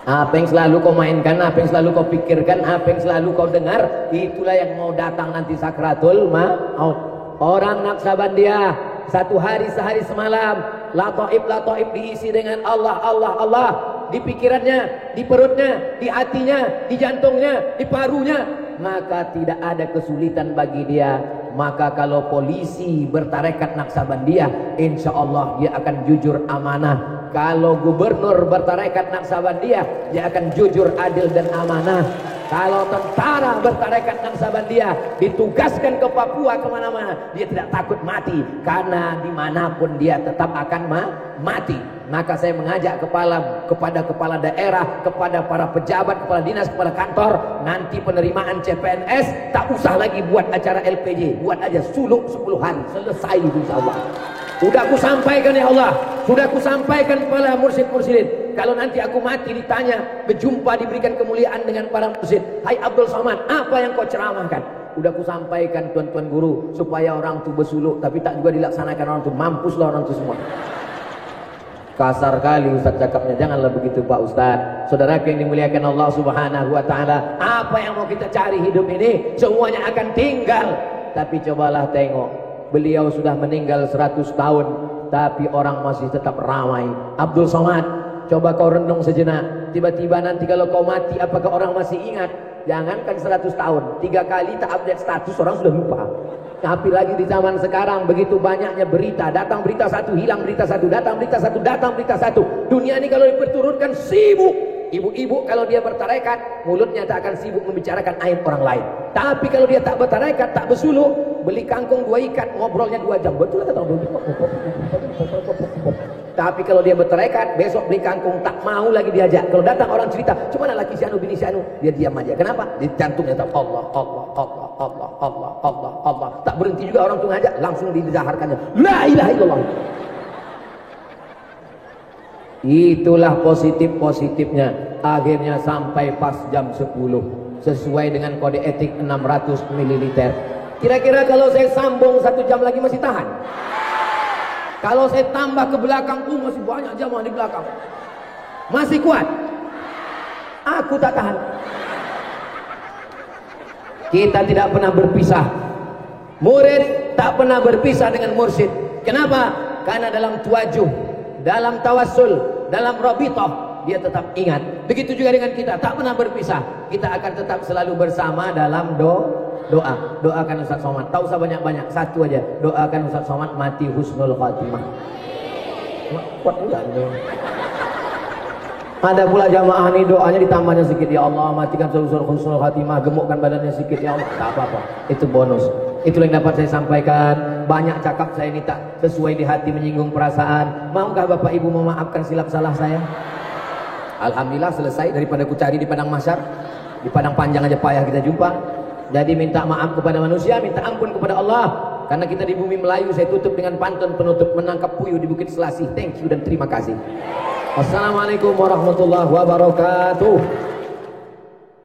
Apa yang selalu kau mainkan, apa yang selalu kau pikirkan, apa yang selalu kau dengar, itulah yang mau datang nanti sakratul maut. Orang Naksabandia 1 hari sehari semalam lataif diisi dengan Allah. Di pikirannya, di perutnya, di hatinya, di jantungnya, di parunya, maka tidak ada kesulitan bagi dia. Maka kalau polisi bertarekat Naksabandia, insya Allah dia akan jujur amanah. Kalau gubernur bertarekat Naksabandia, dia akan jujur adil dan amanah. Kalau tentara bertarekat Naksabandia ditugaskan ke Papua kemana-mana, dia tidak takut mati, karena dimanapun dia tetap akan mati. Maka saya mengajak kepada kepala daerah, kepada para pejabat, kepala dinas, kepala kantor, nanti penerimaan CPNS tak usah lagi buat acara LPJ, buat aja suluk 10 hari, selesai insyaallah. Sudah aku sampaikan ya Allah, sudah aku sampaikan kepada mursyid-mursyidin. Kalau nanti aku mati ditanya, berjumpa diberikan kemuliaan dengan para mursyid, hai Abdul Somad, apa yang kau ceramahkan? Udah aku sampaikan tuan-tuan guru, supaya orang tu bersuluk tapi tak juga dilaksanakan orang tu, mampuslah orang tu semua. Kasar kali Ustaz cakapnya, janganlah begitu Pak Ustaz. Saudara yang dimuliakan Allah Subhanahu wa taala, apa yang mau kita cari hidup ini semuanya akan tinggal. Tapi cobalah tengok, beliau sudah meninggal 100 tahun tapi orang masih tetap ramai. Abdul Somad, coba kau renung sejenak, tiba-tiba nanti kalau kau mati apakah orang masih ingat? Jangankan 100 tahun, 3 kali tak update status orang sudah lupa. Tapi lagi di zaman sekarang begitu banyaknya berita, datang berita satu, hilang berita satu, datang berita satu, datang berita satu. Dunia ini kalau diperturunkan sibuk. Ibu-ibu kalau dia bertarekat, mulutnya tak akan sibuk membicarakan aib orang lain. Tapi kalau dia tak bertarekat, tak bersuluk, beli kangkung 2 ikat, ngobrolnya 2 jam. Betul atau tidak? Tapi kalau dia bertarekat, besok beli kangkung tak mau lagi diajak. Kalau datang orang cerita, "Cuma laki si anu, bini si anu," dia diam aja. Kenapa? Di jantungnya tak Allah, Allah, Allah, Allah, Allah, Allah, Allah. Tak berhenti juga orang tu ngajak, langsung dizaharkannya. La ilaha illallah. Itulah positif-positifnya. Akhirnya sampai pas jam 10 sesuai dengan kode etik 600 ml. Kira-kira kalau saya sambung 1 jam lagi masih tahan? Kalau saya tambah ke belakang, masih banyak jamaah di belakang. Masih kuat? Aku tak tahan. Kita tidak pernah berpisah. Murid tak pernah berpisah dengan mursyid. Kenapa? Karena dalam tuajuh, dalam tawassul, dalam rabithah, dia tetap ingat. Begitu juga dengan kita, tak pernah berpisah. Kita akan tetap selalu bersama dalam doa. Doakan Ustaz Somad, tak usah banyak-banyak, satu aja, doakan Ustaz Somad mati husnul khatimah. Kuat enggak nih? Ada pula jamaah nih doanya ditambahnya sedikit, ya Allah matikan husnul khatimah, gemukkan badannya sedikit ya Allah. Tak apa-apa, itu bonus. Itulah yang dapat saya sampaikan. Banyak cakap saya ini tak sesuai di hati, menyinggung perasaan. Maukah Bapak Ibu memaafkan silap salah saya? Alhamdulillah selesai daripada ku cari di padang mahsyar. Di padang panjang aja payah kita jumpa. Jadi minta maaf kepada manusia, minta ampun kepada Allah. Karena kita di bumi Melayu, saya tutup dengan pantun penutup, menangkap puyuh di Bukit Selasih. Thank you dan terima kasih. Wassalamualaikum warahmatullahi wabarakatuh.